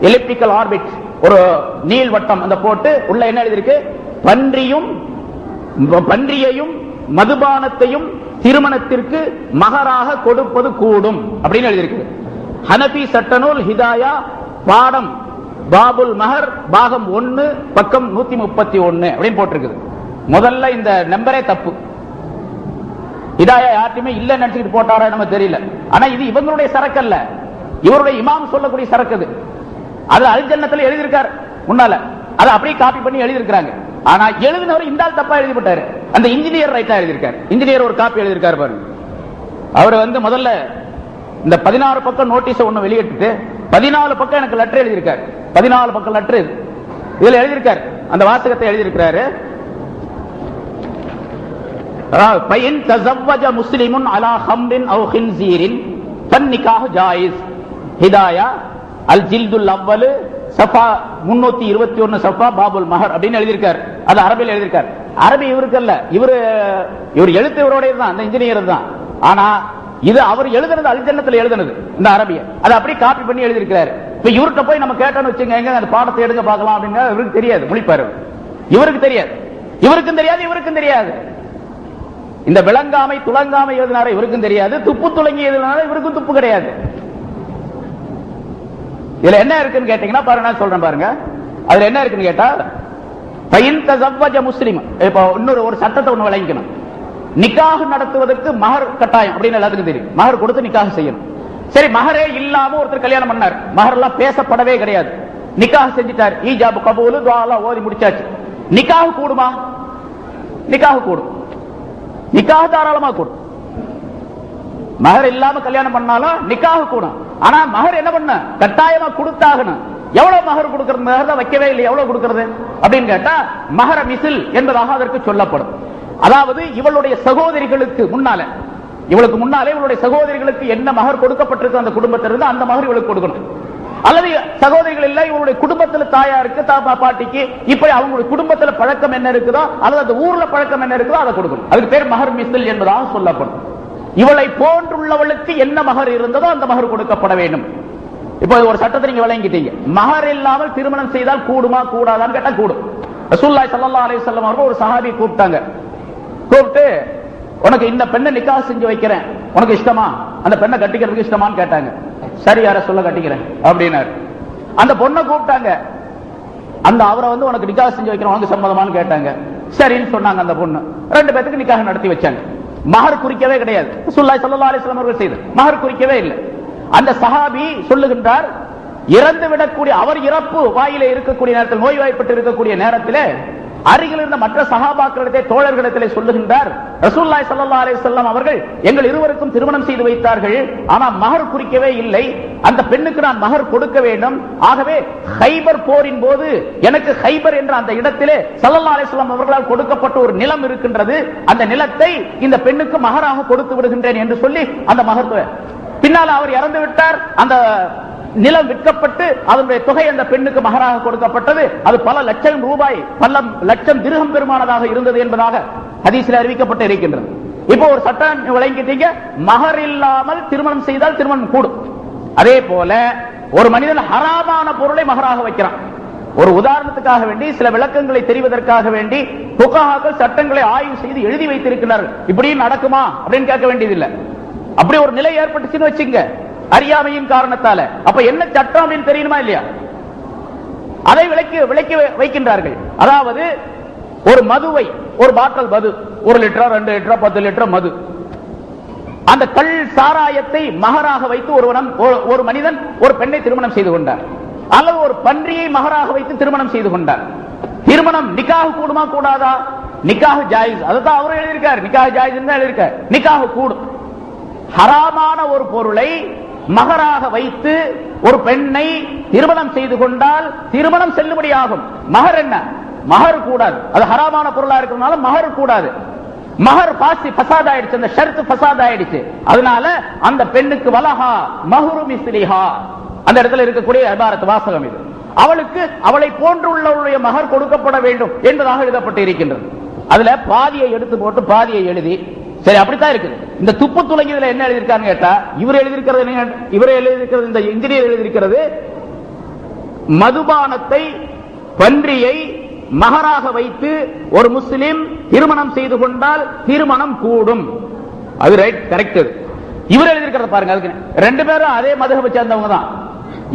எலிப்டிக்கல் ஆர்பிட், ஒரு நீள் வட்டம் அந்த போட்டு உள்ள என்ன எழுதிருக்கு, பன்றியையும் மதுபானத்தையும் திருமணத்திற்கு மகராக கொடுப்பது கூடும் அப்படின்னு எழுதியிருக்கு. ஹனபி சட்டநூல் ஹிதாயா பாடம் பாபுல் மஹர் பாகம் 1 பக்கம் 131 அப்படின்னு போட்டிருக்குது. முதல்ல இந்த நம்பரே தப்பு. ஹிதாயா யார்ட்டுமே இல்ல நினைச்சுட்டு போட்டாரா நம்ம தெரியல. ஆனா இது இவங்களுடைய சரக்கு அல்ல, இவருடைய இமாம் சொல்லக்கூடிய சரக்கு. அது அல் ஜன்னத்தில் எழுதியிருக்காரு முன்னால, அதை அப்படியே காப்பி பண்ணி எழுதியிருக்காங்க. ஆனா எழுதினவர் இந்த ஆள் தப்பா எழுதிவிட்டாரு. அந்த இன்ஜினியர் ரைட்டா எழுதியிருக்காரு. இன்ஜினியர் ஒரு காப்பி எழுதியிருக்காரு பாருங்க. அவர் முதல்ல இந்த 16 பக்கம் நோட்டீஸ் ஒண்ணு வெளியிட்டு 14 பக்கம் எனக்கு லெட்டர் எழுதியிருக்காரு. 14 பக்கம் லெட்டர் இதுல எழுதியிருக்காரு. அந்த வாசகத்தை எழுதியிருக்கிறாரு. பையன் தஸவ்வஜ முஸ்லிமுன் அலா ஹம்ரின் அவ் ஹின்ஸீரின் ஃபன்னிகாஹு ஜாயிஸ். ஹிதாயா அல் ஜில்துல் அவ்வல் சஃபா 321 சஃபா பாபுல் மஹர் அப்படின்னு எழுதியிருக்காரு. அது அரபியில் எழுதியிருக்காரு. அரபி இவருக்கு அல்ல, இவர் எழுத்து இவரோட தான், அந்த இன்ஜினியர் தான். ஆனா இது அவர் எழுதுனது அல் ஜன்னத்தில் எழுதுனது இந்த அரபிய, அதை அப்படியே காப்பி பண்ணி எழுதியிருக்கிறாரு. இப்ப இவர்கிட்ட போய் நம்ம கேட்டோம்னு வச்சுங்க, எங்க அந்த பாடத்தை எடுங்க பார்க்கலாம் அப்படின்னா இவருக்கு தெரியாது, மொழிப்பாரு. இவருக்கு தெரியாது, இவருக்கும் தெரியாது, இவருக்கும் தெரியாது. இந்த விளங்காமை துளங்காமை எழுதினார இவருக்கும் தெரியாது, துப்பு துளங்கி எழுதினார இவருக்கும் துப்பு கிடையாது. இதுல என்ன இருக்குன்னு கேட்டீங்கன்னா பாருங்க, நான் சொல்றேன் பாருங்க. அதுல என்ன இருக்குன்னு கேட்டா, பையன் தஸவ்வஜ முஸ்லிம். இப்ப இன்னொரு ஒரு சட்டத்தை ஒண்ணு விளங்கிக்கணும். நிக்காஹ் நடத்துவதற்கு மஹர் கட்டாயம் அப்படின்னு எல்லாத்துக்கும் தெரியும். மஹர் கொடுத்து நிக்காஹ் செய்யணும். சரி, மஹரே இல்லாம ஒருத்தர் கல்யாணம் பண்ணார், மஹர் எல்லாம் பேசப்படவே கிடையாது, நிக்காஹ் செஞ்சிட்டார், ஈஜாப் கபூல் துஆ ஓதி முடிச்சாச்சு. நிக்காஹ் கூடுமா? நிக்காஹ் கூடும், நிக்காஹ் தாராளமா கூடும். மஹர் இல்லாம கல்யாணம் பண்ணாலும் நிக்காஹ் கூடும். ஆனா மஹர் என்ன பண்ண, கட்டாயமா கொடுத்தாகணும். எவ்வளவு மஹர் கொடுக்கிறது? மஹர் தான் வைக்கவே இல்லை, எவ்வளவு கொடுக்கிறது அப்படின்னு கேட்டா மஹர மிசில் என்பதாக அதற்கு சொல்லப்படும். அதாவது இவளுடைய சகோதரிகளுக்கு முன்னால, இவளுக்கு முன்னாலே இவளுடைய சகோதரிகளுக்கு என்ன மஹர் கொடுக்கப்பட்டிருக்கு அந்த குடும்பத்திலிருந்து அந்த மஹர் இவளுக்கு கொடுக்கணும். அல்லது சகோதரிகள் இல்ல, இவளுடைய குடும்பத்தில் தாயாருக்கு பாட்டிக்கு இப்படி அவங்களுடைய குடும்பத்தில் பழக்கம் என்ன இருக்குதோ அல்லது அந்த ஊர்ல பழக்கம் என்ன இருக்குதோ அதை கொடுக்கணும். அதுக்கு பேர் மஹர் மிஸ்ல் என்பதாக சொல்லப்படும். இவளை போன்றுள்ளவளுக்கு என்ன மஹர் இருந்ததோ அந்த மஹர் கொடுக்கப்பட வேண்டும். இப்போ ஒரு சட்டத்தை நீங்க விளங்கிட்டீங்க. மஹர் இல்லாமல் திருமணம் செய்தால் கூடுமா கூடாதான்னு கேட்டா கூடும். ரசூலுல்லாஹி ஸல்லல்லாஹு அலைஹி வஸல்லம் அவர்கள் ஒரு சஹாபி கூப்பிட்டாங்க. கூப்பிட்டு, உனக்கு இந்த பெண்ணை நிக்காஹ் செஞ்சு வைக்கிறேன், உனக்கு இஷ்டமா, அந்த பெண்ணை கட்டிக்கிறதுக்கு இஷ்டமான்னு கேட்டாங்க. சரி, யார சொல்ல கட்டிக்கிறேன் அப்படின்னாரு. அந்த பொண்ணை கூப்பிட்டாங்க. அந்த அவரை உனக்கு நிக்காஹ் செஞ்சு வைக்கிறேன், உனக்கு சம்மதமான்னு கேட்டாங்க. சரின்னு சொன்னாங்க. அந்த பொண்ணு ரெண்டு பேருக்கு நிக்காஹ் நடத்தி வச்சாங்க. மஹர் குறிக்கவே கிடையாது. ரசூலுல்லாஹி ஸல்லல்லாஹு அலைஹி வஸல்லம் அவர்கள் செய்து மஹர் குறிக்கவே இல்லை. அந்த சஹாபி சொல்லுகின்றார், இறந்து விடக்கூடிய அவர் இறப்பு வாயிலே இருக்கக்கூடிய நேரத்தில், நோய்வாய்ப்பட்டு இருக்கக்கூடிய நேரத்தில் அருகில் இருந்த மற்ற சஹாபாக்களிடத்தை தோழர்களிடத்திலே சொல்லுகின்றார், ரசூலுல்லாஹி ஸல்லல்லாஹு அலைஹி வஸல்லம் அவர்கள் எங்கள் இருவருக்கும் திருமணம் செய்து வைத்தார்கள், ஆனா மஹர் குறிக்கவே இல்லை. அந்த பெண்ணுக்கு நான் மஹர் கொடுக்க வேண்டும். ஆகவே ஹைபர் போரின் போது எனக்கு ஹைபர் என்ற அந்த இடத்திலே ஸல்லல்லாஹு அலைஹி வஸல்லம் அவர்களால் கொடுக்கப்பட்ட ஒரு நிலம் இருக்கின்றது, அந்த நிலத்தை இந்த பெண்ணுக்கு மஹராக கொடுத்து விடுகின்றேன் என்று சொல்லி அந்த மஹர், பின்னால் அவர் இறந்து விட்டார். அந்த நிலம் விற்கப்பட்டு அதனுடைய தொகை அந்த பெண்ணுக்கு மகராக கொடுக்கப்பட்டது. அது பல லட்சம் ரூபாய், பல லட்சம் திர்ஹம் பெருமானதாக இருந்தது என்பதாக ஹதீஸில் அறிவிக்கப்பட்டு இருக்கின்றது. இப்போ ஒரு சட்டம் விளங்கிட்டீங்க, மஹர் இல்லாமல் திருமணம் செய்தால் திருமணம் கூடும். அதே போல ஒரு மனிதன் ஹராமான பொருளை மஹராக வைக்கிறான். ஒரு உதாரணத்துக்காக வேண்டி, சில விளக்கங்களை தெரிவதற்காக வேண்டி ஃபுகஹாக்கள் சட்டங்களை ஆய்வு செய்து எழுதி வைத்திருக்கிறார்கள். இப்படியும் நடக்குமா அப்படின்னு கேட்க வேண்டியதில்லை. அப்படி ஒரு நிலை ஏற்பட்டுச்சுன்னு வச்சுங்க, அறியாமையின் காரணத்தால, அப்ப என்ன சட்டம் அப்படின்னு தெரியுமா இல்லையா, அதை விளக்கி வைக்கின்றார்கள். அதாவது ஒரு மதுவை, ஒரு பாட்டில் மது, 1 லிட்டர் 2 லிட்டர் 10 லிட்டர் மது, அந்த கல் சாராயத்தை மகராக வைத்து ஒரு மனிதன் ஒரு பெண்ணை திருமணம் செய்து கொண்டார், அல்லது ஒரு பன்றியை மகராக வைத்து திருமணம் செய்து கொண்டார். திருமணம் நிக்காஹ் கூடுமா கூடாதா? நிக்காஹ் ஜாயிஸ். அதுதான் அவர் எழுதியிருக்கார், நிக்காஹ் ஜாயிஸ் எழுதியிருக்கார். நிக்காஹ் கூடும். ஹராமான ஒரு பொருளை மகராக வைத்து ஒரு பெண்ணை திருமணம் செய்து கொண்டால் திருமணம் செல்லுபடியாகும். மஹர் என்ன? மஹர் கூடாது. அது ஹராமான பொருளா இருக்கிறதுனால மஹர் கூடாது. மஹர் ஃபசாத் ஆயிடுச்சு, அந்த ஷர்த் ஃபசாத் ஆயிடுச்சு. அதனால அந்த பெண்ணுக்கு வலஹா மஹ்ரு மிஸ்லிஹா, அந்த இடத்துல இருக்கக்கூடிய இபாரத் வாசகம் இது. அவளுக்கு அவளை போன்றுள்ளவளுடைய மஹர் கொடுக்கப்பட வேண்டும் என்பதாக எழுதப்பட்டு இருக்கின்றது. அதுல பாதியை எடுத்து போட்டு பாதியை எழுதி, சரி அப்படித்தான் இருக்குது. இந்த துப்பு துளங்கியதுல என்ன எழுதியிருக்கான்னு கேட்டா, இவர் எழுதியிருக்கிறது இந்த இன்ஜினியர் எழுதியிருக்கிறது, மதுபானத்தை பன்றியை மகராக வைத்து ஒரு முஸ்லிம் திருமணம் செய்து கொண்டால் திருமணம் கூடும். அது ரைட், கரெக்ட். இவர் எழுதியிருக்கிறது பாருங்க, அதுக்கு ரெண்டு பேரும் அதே மதுஹபை சேர்ந்தவங்க தான்.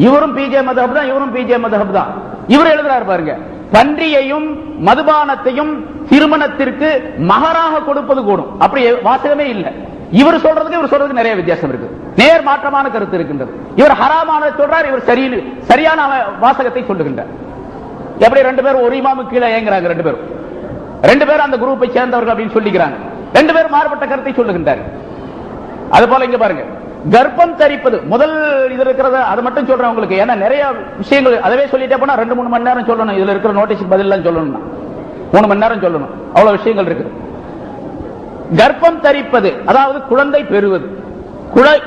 இவரும் பிஜே மதஹப் தான், இவரும் பிஜே மதஹப் தான். இவர் எழுதுறாரு பாருங்க, பன்றியையும் மதுபானத்தையும் திருமணத்திற்கு மகராக கொடுப்பது கூடும். அப்படி வாசகமே இல்லை. இவர் சொல்றதுக்கு இவர் சொல்றதுக்கு நிறைய வித்தியாசம் இருக்கு. நேர் மாற்றமான கருத்து இருக்கின்றது. இவர் ஹராமானதை சொல்றார், இவர் சரியான வாசகத்தை சொல்லுகின்றார். எப்படி ரெண்டு பேரும் ஒரு இமாமுக்கு கீழே ஏங்குறாங்க, ரெண்டு பேரும் அந்த குரூப்பை சேர்ந்தவர்கள் அப்படின்னு சொல்லிக்கிறாங்க. ரெண்டு பேரும் மாறுபட்ட கருத்தை சொல்லுகின்றார். அது போல இங்க பாருங்க, கர்ப்பம் தரிப்பது முதல் இது இருக்கிறத அது மட்டும் சொல்றேன் உங்களுக்கு. ஏன்னா நிறைய விஷயங்கள் அதவே சொல்லிட்டே போனா 2-3 மணி நேரம் சொல்லணும். இதுல இருக்கிற நோட்டீஸ் பதில் சொல்லணும்னா 3 மணி நேரம் சொல்லணும். அவ்வளவு விஷயங்கள் இருக்கு. கர்ப்பம் தரிப்பது அதாவது குழந்தை பெறுவது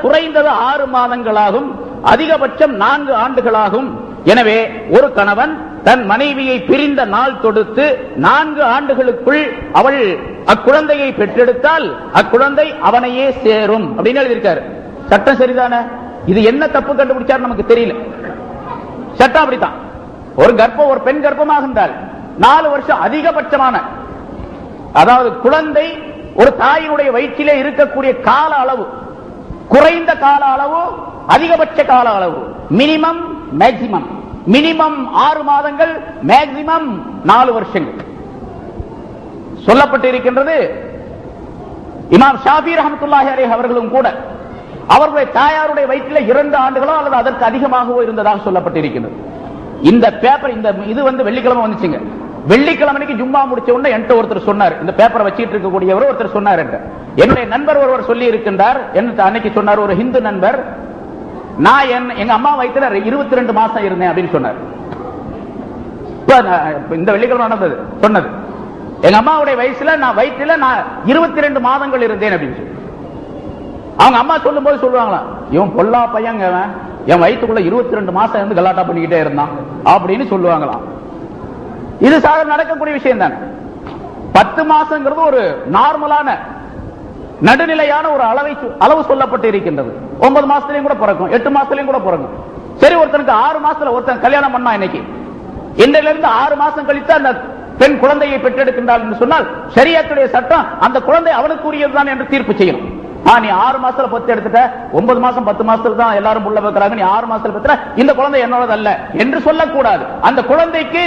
குறைந்தது 6 மாதங்களாகும், அதிகபட்சம் 4 ஆண்டுகளாகும். எனவே ஒரு கணவன் தன் மனைவியை பிரிந்த நாள் தொடுத்து 4 ஆண்டுகளுக்குள் அவள் அக்குழந்தையை பெற்றெடுத்தால் அக்குழந்தை அவனையே சேரும் அப்படின்னு எழுதியிருக்காரு. சட்டம் சரிதானே? இது என்ன தப்பு கண்டுபிடிச்சார் நமக்கு தெரியல. சட்டம் அப்படித்தான். ஒரு பெண் கர்ப்பமாகின்றால் 4 வருஷம் அதிகபட்சமான, அதாவது குழந்தை ஒரு தாயினுடைய வயிற்றிலே இருக்கக்கூடிய கால அளவு, குறைந்த கால அளவு, அதிகபட்ச கால அளவு, மினிமம் மேக்சிமம். மினிமம் 6 மாதங்கள், மேக்சிமம் 4 வருஷங்கள் சொல்லப்பட்டு இருக்கின்றது. இமாம் ஷாஃபி ரஹ்மத்துல்லாஹி அலைஹி அவர்களும் கூட அவர்களுடைய தாயாருடைய வயிற்றில் 2 ஆண்டுகளோ அல்லது அதற்கு அதிகமாகவோ இருந்ததாக சொல்லப்பட்டிருக்கிறது. இந்த பேப்பர் இது வெள்ளிக்கிழமை வந்துச்சுங்க. வெள்ளிக்கிழமைக்கு ஜும்மா முடிச்ச உடனே என்கிட்ட ஒருத்தர் சொன்னார், இந்த பேப்பரை வச்சிட்டு இருக்கக்கூடியவர் ஒருத்தர் சொன்னார், என்னுடைய நண்பர் ஒருவர் சொல்லி இருக்கின்றார். அன்னைக்கு சொன்னார், ஒரு ஹிந்து நண்பர், நான் எங்க அம்மா வயிற்றுல 22 மாசம் இருந்தேன் அப்படின்னு சொன்னார். இந்த வெள்ளிக்கிழமை நடந்தது சொன்னது. எங்க அம்மாவுடைய வயசுல நான் வயிற்றுல 22 மாதங்கள் இருந்தேன் அப்படின்னு சொல்லி அவங்க அம்மா சொல்லும் போது சொல்லுவாங்களா, இவன் பொல்லா பையங்க, என் வயிற்றுக்குள்ள 22 மாசம் இருந்து கலாட்டா பண்ணிக்கிட்டே இருந்தான் அப்படின்னு சொல்லுவாங்களாம். இது சாதாரண நடக்கக்கூடிய விஷயம் தானே. 10 மாசங்கிறது ஒரு நார்மலான நடுநிலையான ஒரு அளவு சொல்லப்பட்டு இருக்கின்றது. 9 மாசத்திலையும் கூட பிறக்கும், 8 மாசத்திலையும் கூட பிறக்கும். சரி, ஒருத்தனுக்கு 6 மாசத்துல ஒருத்தன் கல்யாணம் பண்ணா இன்னைக்கு, இன்றிலிருந்து 6 மாசம் கழித்து அந்த பெண் குழந்தையை பெற்றெடுக்கின்றாள் என்று சொன்னால் ஷரியத்துடைய சட்டம் அந்த குழந்தை அவனுக்குரியதுதான் என்று தீர்ப்பு செய்யணும். நீ 6 மாசத்துல பத்து எடுத்துட்ட, 9 மாசம் 10 மாசத்துல தான் எல்லாரும் புள்ள வைக்கிறாங்க, நீ 6 மாசத்துல பெற்ற இந்த குழந்தை என்னோடது அல்ல என்று சொல்லக்கூடாது. அந்த குழந்தைக்கு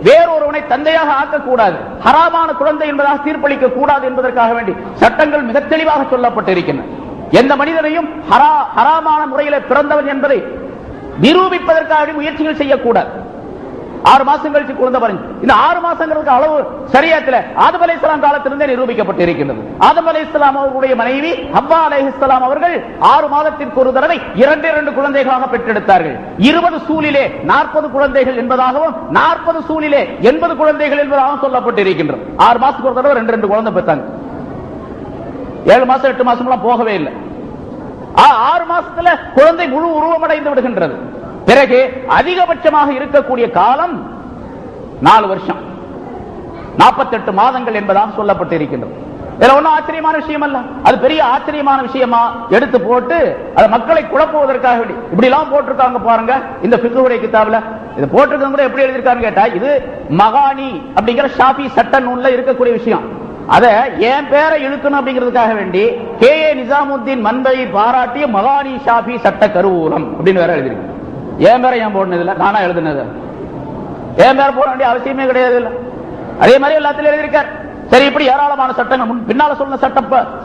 வேறொருவனை தந்தையாக ஆக்கக்கூடாது, ஹராமான குழந்தை என்பதாக தீர்ப்பளிக்க கூடாது என்பதற்காக வேண்டி சட்டங்கள் மிக தெளிவாக சொல்லப்பட்டிருக்கின்றன. எந்த மனிதனையும் ஹராமான முறையில் பிறந்தவன் என்பதை நிரூபிப்பதற்காக முயற்சிகள் செய்யக்கூடாது. 6 மாசம் கழிச்சு குழந்தை பறிஞ்சு, இந்த 6 மாசங்களுக்கு அளவு ஷரியத்தில் ஆதம் அலைஹிஸ்ஸலாம் காலத்திலிருந்தே நிரூபிக்கப்பட்டு இருக்கின்றது. ஆதம் அலைஹிஸ்ஸலாம் அவர்களுடைய மனைவி ஹவ்வா அலைஹிஸ்ஸலாம் அவர்கள் 6 மாதத்திற்கு ஒரு தடவை 2 குழந்தைகளாக பெற்றெடுத்தார்கள். 20 சூலிலே 40 குழந்தைகள் என்பதாகவும் 40 சூலிலே 80 குழந்தைகள் என்பதாகவும் சொல்லப்பட்டு இருக்கின்றது. 6 மாசத்துக்கு ஒரு தடவை 2 குழந்தை பெற்றாங்க. 7 மாசம் 8 மாசம் எல்லாம் போகவே இல்லை. 6 மாசத்துல குழந்தை முழு உருவமடைந்து விடுகின்றது. பிறகு அதிகபட்சமாக இருக்கக்கூடிய காலம் 4 வருஷம் 48 மாதங்கள் என்பதாக சொல்லப்பட்டு இருக்கின்றது. இதுல ஒன்னும் ஆச்சரியமான விஷயம் அல்ல. அது பெரிய ஆச்சரியமான விஷயமா எடுத்து போட்டு அது மக்களை குழப்புவதற்காக இப்படி எல்லாம் போட்டிருக்காங்க பாருங்க. இந்த ஃபிக்ஹுடைய கிதாப்ல இது போட்டிருக்காங்க கூட எப்படி எழுதியிருக்காங்க கேட்டா, இது மகானி அப்படிங்கிற ஷாஃபி சட்ட நூல்ல இருக்கக்கூடிய விஷயம். அத என் பேரை இழுக்கணும் அப்படிங்கிறதுக்காக வேண்டி கே.ஏ. நிசாமுத்தீன் மன்பை பாராட்டிய மகானி ஷாஃபி சட்ட கருவூலம் அப்படின்னு வேற எழுதிருக்கு. என் பேரை ஏன் போடணும், இல்ல நானா எழுதுனது, என் பேரை போட வேண்டிய அவசியமே கிடையாது. இல்ல அதே மாதிரி எல்லாத்திலும் எழுதியிருக்கார். சரி, இப்படி ஏராளமான சட்டங்கள் பின்னால சொன்ன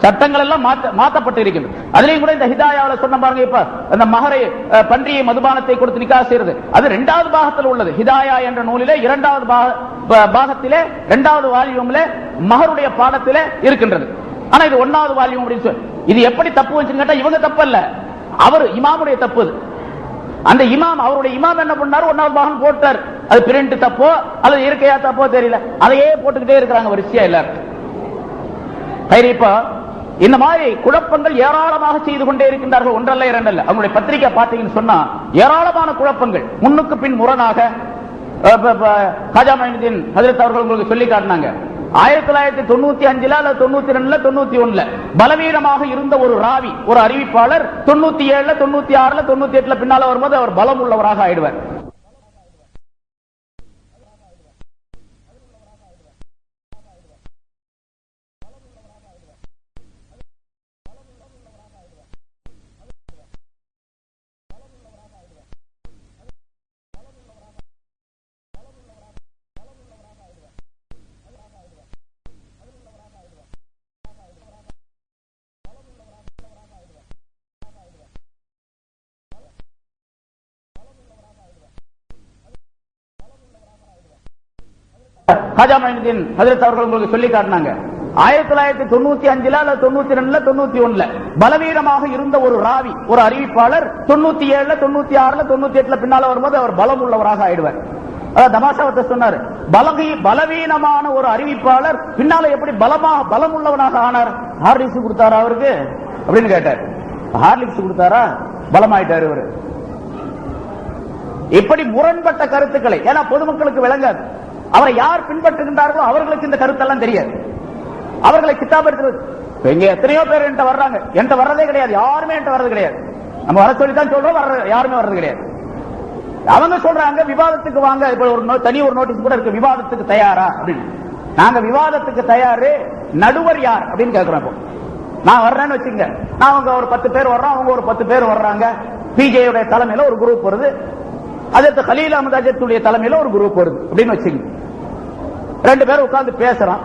சட்டங்கள் எல்லாம் மாற்றப்பட்டு இருக்கின்றது. அதுலயும் கூட இந்த ஹிதாயாவில் சொன்ன பாருங்க, இப்ப அந்த மகரை பன்றியை மதுபானத்தை கொடுத்து நிக்கா செய்யறது அது 2வது பாகத்தில் உள்ளது. ஹிதாயா என்ற நூலிலே 2வது பாகத்திலே 2வது வால்யூம்ல மகருடைய பாடத்திலே இருக்கின்றது. ஆனா இது 1வது வால்யூம் அப்படின்னு சொல்லி இது எப்படி தப்பு வச்சுன்னு கேட்டா இவங்க தப்பு அல்ல, அவர் இமாமுடைய தப்பு. அந்த இமாம் அவருடைய இமாம் என்ன பண்ணாரு, 1வது பாகம் போட்டார். அது பிரிண்ட் தப்போ அல்லது இருக்கையா தப்போ தெரியல, அதையே போட்டுக்கிட்டே இருக்கிறாங்க வரிசையா எல்லாரும். இப்ப இந்த மாதிரி குழப்பங்கள் ஏராளமாக செய்து கொண்டே இருக்கின்றார்கள். ஒன்றல்ல இரண்டல்ல. அவங்களுடைய பத்திரிகை பார்த்தீங்கன்னு சொன்னா ஏராளமான குழப்பங்கள் முன்னுக்கு பின் முரணாக காஜா மொய்னுதீன் ஹஜ்ரத் அவர்கள் உங்களுக்கு சொல்லி காட்டினாங்க. 1995 அல்லது 92 91 பலவீனமாக இருந்த ஒரு ராவி, ஒரு அறிவிப்பாளர் 97 96 98 பின்னால வரும்போது அவர் பலம் உள்ளவராக ஆயிடுவார். ஹாஜா மொய்னுதீன் ஹஜ்ரத் அவர்கள் உங்களுக்கு சொல்லி காட்டினாங்க. 1995 அல்லது 92 91 பலவீனமாக இருந்த ஒரு ராவி, ஒரு அறிவிப்பாளர் 97 96 98 பின்னால வரும்போது அவர் பலம் உள்ளவராக ஆயிடுவார். தமாஷாவத்தை சொன்னார், பலவீனமான ஒரு அறிவிப்பாளர் பின்னால எப்படி பலம் உள்ளவனாக ஆனார்? ஹார்லிக்ஸ் கொடுத்தாரா அவருக்கு அப்படின்னு கேட்டார். ஹார்லிக்ஸ் கொடுத்தாரா? பலமாயிட்டார் இவர். இப்படி முரண்பட்ட கருத்துக்களை, ஏன்னா பொதுமக்களுக்கு விளங்காது, அவரை யார் பின்பற்றுகின்றார்களோ அவர்களுக்கு இந்த கருத்தெல்லாம் தெரியாது. அவர்களை கிதாப் எடுத்து இங்க எத்தனையோ பேர் என்கிட்ட வர்றாங்க, என்கிட்ட வர்றதே கிடையாது, யாருமே என்கிட்ட வர்றது கிடையாது. நம்ம வர சொல்லித்தான் சொல்றோம், யாருமே வர்றது கிடையாது. அவங்க சொல்றாங்க விவாதத்துக்கு வாங்க, இப்ப ஒரு தனி ஒரு நோட்டீஸ் கூட இருக்கு, விவாதத்துக்கு தயாரா அப்படின்னு. நாங்க விவாதத்துக்கு தயாரு, நடுவர் யார் அப்படின்னு கேட்கிறோம். இப்போ நான் வர்றேன்னு வச்சுங்க, நான் அவங்க ஒரு 10 பேர் வர்றோம், அவங்க ஒரு 10 பேர் வர்றாங்க, பிஜேயுடைய தலைமையில ஒரு குரூப் வருது, அதற்கு கலீல் அஹ்மத் அஜத்துடைய தலைமையில ஒரு குரூப் வருது அப்படின்னு வச்சுங்க. 2 பேர் உட்கார்ந்து பேசுறோம்,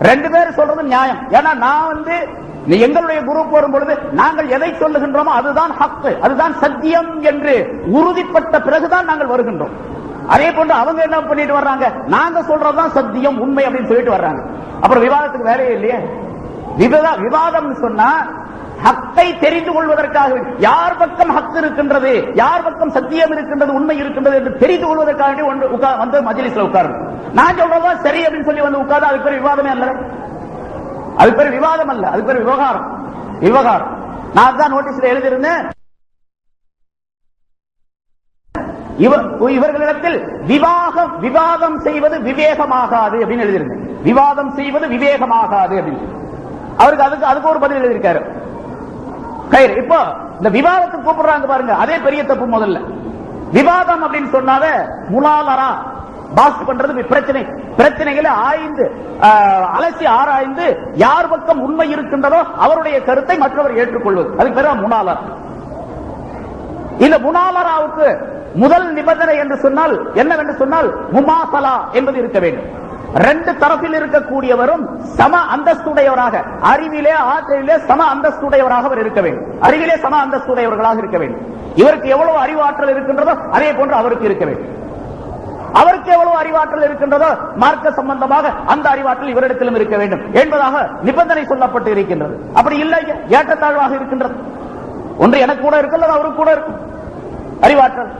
2 பேர் சொல்றது நியாயம். ஏன்னா நான் எங்களுடைய குரூப் வரும் பொழுது நாங்கள் எதை சொல்லுகின்றோமோ அதுதான் ஹக்கு, அதுதான் சத்தியம் என்று உறுதிப்பட்ட பிறகுதான் நாங்கள் வருகின்றோம். அதே போன்று அவங்க என்ன பண்ணிட்டு வர்றாங்க, நாங்க சொல்றதுதான் சத்தியம் உண்மை அப்படின்னு சொல்லிட்டு வர்றாங்க. அப்புறம் விவாதத்துக்கு வேலையே இல்லையே. விவாதம் சொன்னா ஹக்கை தெரிந்து கொள்வதற்காக, யார் பக்கம் ஹக்கு இருக்கின்றது, யார் பக்கம் சத்தியம் இருக்கின்றது, உண்மை இருக்கின்றது என்று தெரிந்து கொள்வதற்காக வந்து மஜ்லிஸ்ல உட்கார்ந்து நான் சொல்றதுதான் சரி அப்படின்னு சொல்லி வந்து உட்கார்ந்து அதுக்கு பேர் விவாதமே அல்ல, அதுக்கு பேர் விவாதம் அல்ல, அதுக்கு பேர் விவகாரம். நான் தான் நோட்டீஸ்ல எழுதியிருந்தேன், இவர்களிடத்தில் விவாதம் செய்வது விவேகமாகாது அப்படின்னு எழுதியிருந்தேன். விவாதம் செய்வது விவேகமாகாது அப்படின்னு அவருக்கு அதுக்கு ஒரு பதில் எழுதியிருக்காரு. இப்போ இந்த விவாதத்துக்கு கூப்பிடுறாங்க பாருங்க, அதே பெரிய தப்பு. முதல்ல விவாதம் அப்படின்னு சொன்னாத முலாலரா பாஸ் பண்றது, பிரச்சனைகளை அலசி ஆராய்ந்து யார் பக்கம் உண்மை இருக்கின்றதோ அவருடைய கருத்தை மற்றவர் ஏற்றுக்கொள்வது, அதுக்கு பேர் முனாலரா. இந்த முனாலராவுக்கு முதல் நிபந்தனை என்று சொன்னால் என்னவென்று சொன்னால் முமாசலா என்பது இருக்க வேண்டும். 2 தரப்பில் இருக்கக்கூடியவரும் சம அந்தஸ்துடையவராக, அறிவிலே ஆற்றலிலே சம அந்தஸ்துடையவராக அவர் இருக்க வேண்டும். அறிவிலே சம அந்தஸ்துடையவர்களாக இருக்க வேண்டும். இவருக்கு எவ்வளவு அறிவாற்றல் இருக்கின்றதோ அதே போன்று அவருக்கு இருக்க வேண்டும். அவருக்கு எவ்வளவு அறிவாற்றல் இருக்கின்றதோ மார்க்க சம்பந்தமாக அந்த அறிவாற்றல் இவரிடத்திலும் இருக்க வேண்டும் என்பதாக நிபந்தனை சொல்லப்பட்டு இருக்கின்றது. அப்படி இல்லை, ஏற்றத்தாழ்வாக இருக்கின்றது. ஒன்று எனக்கு கூட இருக்கிறது, அவருக்கு கூட இருக்கும் அறிவாற்றல்.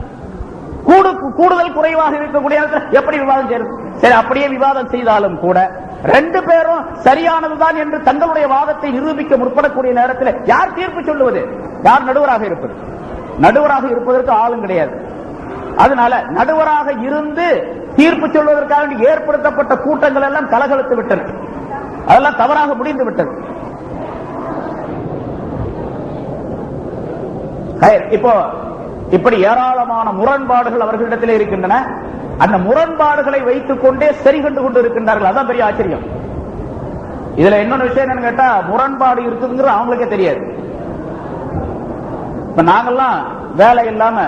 கூடுதல் குறைவாக இருக்கக்கூடிய எப்படி விவாதம் செய்யறது? சரி, அப்படியே விவாதம் செய்தாலும் கூட 2 பேரும் சரியானதுதான் என்று தங்களுடைய வாதத்தை நிரூபிக்க முற்படக்கூடிய நேரத்தில் யார் தீர்ப்பு சொல்லுவது? யார் நடுவராக இருப்பது? நடுவராக இருப்பதற்கு ஆளும் கிடையாது. அதனால நடுவராக இருந்து தீர்ப்பு சொல்வதற்காக ஏற்படுத்தப்பட்ட கூட்டங்கள் எல்லாம் கலகலத்து விட்டன, அதெல்லாம் தவறாக முடிந்து விட்டது. இப்போ இப்படி ஏராளமான முரண்பாடுகள் அவர்களிடத்தில் இருக்கின்றன. அந்த முரண்பாடுகளை வைத்துக் கொண்டே சரி கண்டு கொண்டு இருக்கின்றார்கள். அதான் பெரிய ஆச்சரியம். இதுல இன்னொரு விஷயம் என்னன்னு கேட்டா, முரண்பாடு இருக்குதுங்கிறது அவங்களுக்கே தெரியாது. இப்ப நாங்கெல்லாம் வேலை இல்லாம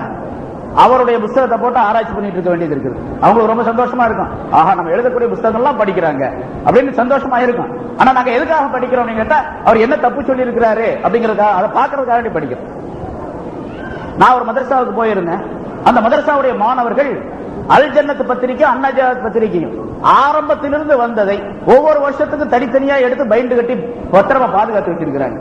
அவருடைய புத்தகத்தை போட்டு ஆராய்ச்சி பண்ணிட்டு இருக்க வேண்டியது இருக்குது. அவங்களுக்கு ரொம்ப சந்தோஷமா இருக்கும், ஆஹா நம்ம எழுதக்கூடிய புத்தகங்கள்லாம் படிக்கிறாங்க அப்படின்னு சந்தோஷமா இருக்கும். ஆனா நாங்க எதுக்காக படிக்கிறோம் கேட்டா, அவர் என்ன தப்பு சொல்லி இருக்கிறாரு அப்படிங்கறதுக்காக, அதை பாக்குறதுக்காக படிக்கிறோம். நான் ஒரு மதரசாவுக்கு போயிருந்தேன். அந்த மதரசாவுடைய மாணவர்கள் அல் ஜன்னத் பத்திரிகை, அன்னஜாத் பத்திரிகையும் ஆரம்பத்திலிருந்து வந்ததை ஒவ்வொரு வருஷத்துக்கு தனித்தனியா எடுத்து பைண்டு கட்டி பத்திரமா பாதுகாத்து வச்சிருக்கிறாங்க.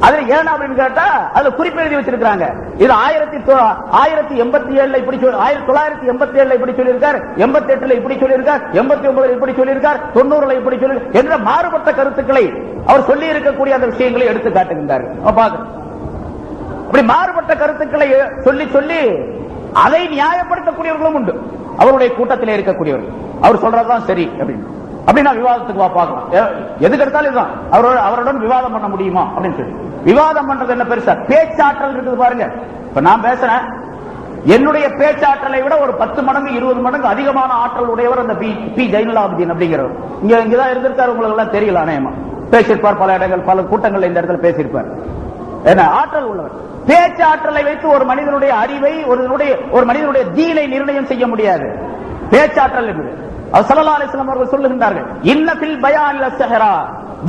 அதுல ஏன் அப்படின்னு கேட்டா, அதுல குறிப்பு எழுதி வச்சிருக்காங்க. இது 1987 இப்படி 1987 இப்படி சொல்லியிருக்கார், 88 இப்படி சொல்லியிருக்கார், 89 இப்படி சொல்லியிருக்கார், 90 இப்படி சொல்லி என்ற மாறுபட்ட கருத்துக்களை அவர் சொல்லி இருக்கக்கூடிய அந்த விஷயங்களை எடுத்து காட்டுகின்றார். அப்படி மாறுபட்ட கருத்துக்களை சொல்லி சொல்லி அதை நியாயப்படுத்தக்கூடியவர்களும் உண்டு. அவருடைய கூட்டத்தில் இருக்கக்கூடியவர்கள் அவர் சொல்றதுதான் சரி அப்படின்னு. அப்படின்னா விவாதத்துக்கு பார்க்கலாம், எதுக்கு எடுத்தாலும் இதுதான் அவருடன் விவாதம் பண்ண முடியுமா அப்படின்னு சொல்லி. விவாதம் பண்றது என்ன பெருசா? பேச்சாற்றல் இருக்குது பாருங்க. இப்ப நான் பேசுறேன், என்னுடைய பேச்சாற்றலை விட ஒரு 10 மடங்கு 20 மடங்கு அதிகமான ஆற்றல் உடையவர் அந்த பி ஜைனுலாபுதீன் அப்படிங்கிறவர். இங்கதான் இருந்திருக்காரு, உங்களுக்கு எல்லாம் தெரியல, அநேகமா பேசியிருப்பார், பல இடங்கள் பல கூட்டங்கள் இந்த இடத்துல பேசியிருப்பார். என்ன ஆற்றல் உள்ளவர். பேச்சாற்றலை வைத்து ஒரு மனிதனுடைய அறிவை, ஒரு மனிதனுடைய தீனை நிர்ணயம் செய்ய முடியாது. பேச்சாற்றல் என்பது ஸல்லல்லாஹு அலைஹி வஸல்லம் அவர்கள் சொல்லுகின்றார்கள், இன்ன ஃபில் பயான் லஸஹரா,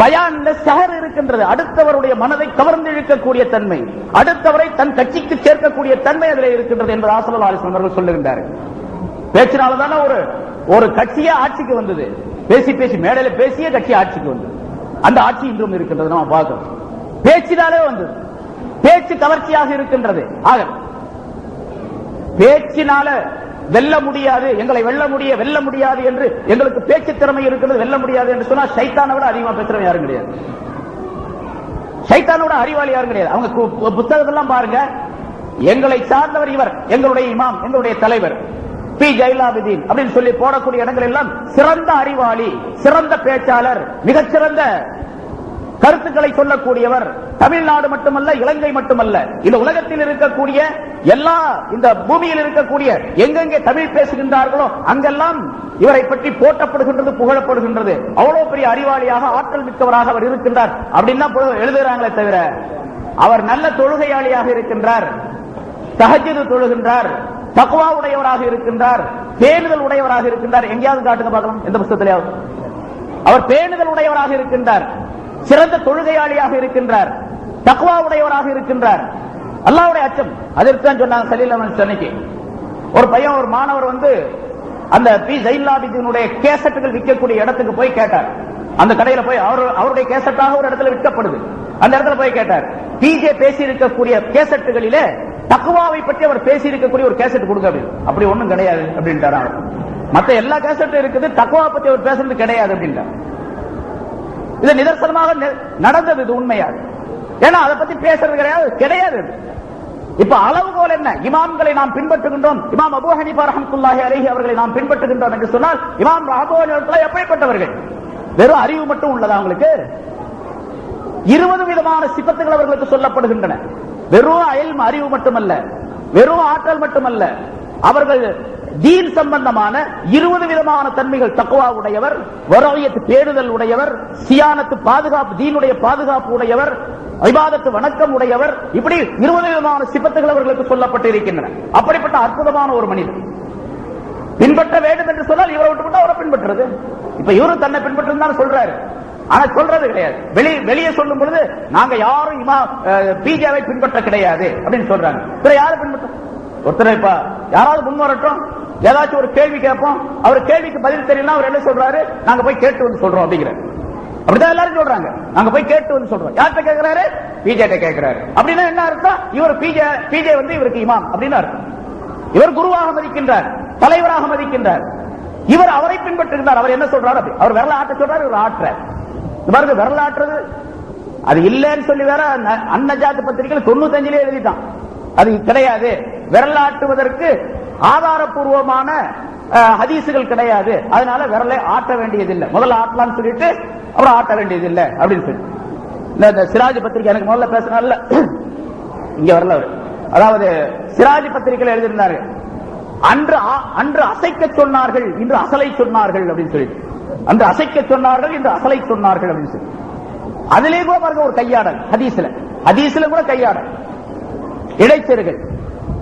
பயான்ல சஹர் இருக்கின்றது. அடுத்தவருடைய மனதை கவர்ந்து இழுக்கக்கூடிய தன்மை, அடுத்தவரை தன் கட்சிக்கு சேர்க்கக்கூடிய தன்மை அதில் இருக்கின்றது என்பது ஸல்லல்லாஹு அலைஹி வஸல்லம் அவர்கள் சொல்லுகின்றார்கள். பேச்சினால்தான ஒரு கட்சியே ஆட்சிக்கு வந்தது. பேசி பேசி மேடையில பேசிய கட்சி ஆட்சிக்கு வந்து அந்த ஆட்சி இன்றும் இருக்கின்றது. நம்ம பார்க்கிறோம். பேச்சினாலே வந்தது. பேச்சு கவர்ச்சியாக இருக்கின்றது. ஆக பேச்சினால வெல்ல முடியாது, எங்களை வெல்ல முடியாது என்று எங்களுக்கு பேச்சு திறமை இருக்கிறது, வெல்ல முடியாது என்று சொன்னா சைத்தானை விட அதிகமா பேசுறவங்க யாரும் கிடையாது. சைத்தானோட அறிவாளி யாரும் கிடையாது. அவங்க புத்தகத்தெல்லாம் பாருங்க, எங்களை சார்ந்தவர் இவர், எங்களுடைய இமாம், எங்களுடைய தலைவர் பி ஜைலாபுதீன் அப்படின்னு சொல்லி போடக்கூடிய இடங்கள் எல்லாம் சிறந்த அறிவாளி, சிறந்த பேச்சாளர், மிகச்சிறந்த கருத்துக்களை சொல்லக்கூடியவர். தமிழ்நாடு மட்டுமல்ல, இலங்கை மட்டுமல்ல, இந்த உலகத்தில் இருக்கக்கூடிய எல்லா, இந்த பூமியில் இருக்கக்கூடிய எங்கெங்கே தமிழ் பேசுகின்றார்களோ அங்கெல்லாம் இவரை பற்றி போற்றப்படுகின்றது, புகழப்படுகின்றது. அவ்வளவு பெரிய அறிவாளியாக, ஆற்றல் மிக்கவராக அவர் இருக்கின்றார் அப்படின்னா எழுதுகிறாங்களே தவிர அவர் நல்ல தொழுகையாளியாக இருக்கின்றார், தஹஜ்ஜுத் தொழுகின்றார், தக்வா உடையவராக இருக்கின்றார், பேணுதல் உடையவராக இருக்கின்றார். எங்கேயாவது காட்டுங்க பார்க்கலாம், எந்த புத்தகத்திலேயாவது. அவர் பேணுதல் உடையவராக இருக்கின்றார், சிறந்த தொழுகையாளியாக இருக்கின்றார், தக்வா உடையவராக இருக்கின்றார், அல்லாஹ்வுடைய அச்சம். அதற்கு தான் சொன்னாங்க சலீல் அஹ்மத் சென்னைக்கு ஒரு பையன், ஒரு மாணவர் வந்து அந்த பி ஜைலாபுதீனுடைய கேசட்டுகள் விற்கக்கூடிய இடத்துக்கு போய் கேட்டார். அந்த கடையில போய் அவருடைய கேசட்டாக ஒரு இடத்துல விற்கப்படுது. அந்த இடத்துல போய் கேட்டார், பிஜே பேசி இருக்கக்கூடிய கேசட்டுகளிலே தக்வாவை பற்றி அவர் பேசி இருக்கக்கூடிய ஒரு கேசட் கொடுங்க. அப்படி ஒண்ணும் கிடையாது அப்படின்ட்டார். மத்த எல்லா கேசட்டும் இருக்குது, தக்வா பத்தி அவர் பேசுறது கிடையாது அப்படின்ட்டார். இது நிதர்சனமாக நடந்தது, இது உண்மையாக. ஏன்னா அதை பத்தி பேசுறது கிடையாது. இப்ப அளவுகோல் என்ன? இமாம்களை நாம் பின்பற்றுகின்றோம், இமாம் அபூ ஹனீஃபா ரஹ்மத்துல்லாஹி அலைஹி அவர்களை நாம் பின்பற்றுகின்றோம் என்று சொன்னால், இமாம் ரஹ்மத்துல்லாஹி எப்படிப்பட்டவர்கள்? வெறும் அறிவு மட்டும் உள்ளதா அவங்களுக்கு? 20 விதமான சிபத்துகள் அவர்களுக்கு சொல்லப்படுகின்றன. வெறும் இல்ம், அறிவு மட்டுமல்ல, வெறும் ஆற்றல் மட்டுமல்ல, அவர்கள் தீன் சம்பந்தமான 20 விதமான தன்மைகள். தக்வா உடையவர், வரவியத்து பேணுதல் உடையவர், சியானத்து பாதுகாப்பு, தீனுடைய பாதுகாப்பு உடையவர், இபாதத்து வணக்கம் உடையவர், இப்படி 20 விதமான சிபத்துகள் அவர்களுக்கு சொல்லப்பட்டு இருக்கின்றன. அப்படிப்பட்ட அற்புதமான ஒரு மனிதர் பின்பற்ற வேண்டும் என்று சொன்னால் இவரை விட்டு அவரை பின்பற்றுறது. இப்ப இவரும் தன்னை பின்பற்று சொல்றாரு, ஆனா சொல்றது கிடையாது. வெளியே சொல்லும் பொழுது நாங்க யாரும் பிஜேவை பின்பற்ற கிடையாது அப்படின்னு சொல்றாங்க. யாரை பின்பற்ற? ஒருத்தர் இப்ப யாராவது முன் வரட்டும், ஏதாச்சும் ஒரு கேள்வி கேட்போம், அவர் கேள்விக்கு பதில் தெரியல, அவர் என்ன சொல்றாரு, நாங்க போய் கேட்டு வந்து சொல்றோம் அப்படிங்கிற. அப்படிதான் எல்லாரும் சொல்றாங்க, நாங்க போய் கேட்டு வந்து சொல்றோம். யார்கிட்ட கேட்கிறாரு? பிஜே கேட்கிறாரு. அப்படின்னா என்ன அர்த்தம்? இவர் பிஜே வந்து இவருக்கு இமாம் அப்படின்னு அர்த்தம். இவர் குருவாக மதிக்கின்றார், தலைவராக மதிக்கின்றார், இவர் அவரை பின்பற்றுகின்றார். அவர் என்ன சொல்றாரு? அவர் விரல ஆட்ட சொல்றாரு, இவர் ஆற்ற பாருங்க. விரல ஆட்டுறது அது இல்லைன்னு சொல்லி வேற அன்னஜாத் பத்திரிகையில் 95 எழுதிட்டான். அது கிடையாது. விரலாட்டுவதற்கு ஆதாரபூர்வமான ஹதீசுகள் கிடையாது, அதனால விரலை ஆட்ட வேண்டியதில்லை. முதல்ல ஆட்டலாம்னு சொல்லிட்டு அப்புறம் ஆட்ட வேண்டியதில்லை அப்படின்னு சொல்லி இந்த சிராஜ் பத்திரிகை எனக்கு முதல்ல பேசினால இங்க வரல. அதாவது சிராஜ் பத்திரிகையில் எழுதியிருந்தாரு, அன்று அசைக்க சொன்னார்கள், இன்று அசலை சொன்னார்கள் அப்படின்னு சொல்லிட்டு. அன்று அசைக்க சொன்னார்கள், இன்று அசலை சொன்னார்கள் அப்படின்னு சொல்லி. அதிலே கூட பாருங்க ஒரு கையாடல். ஹதீஸ்ல கூட கையாடல், இடைச்செருகள்.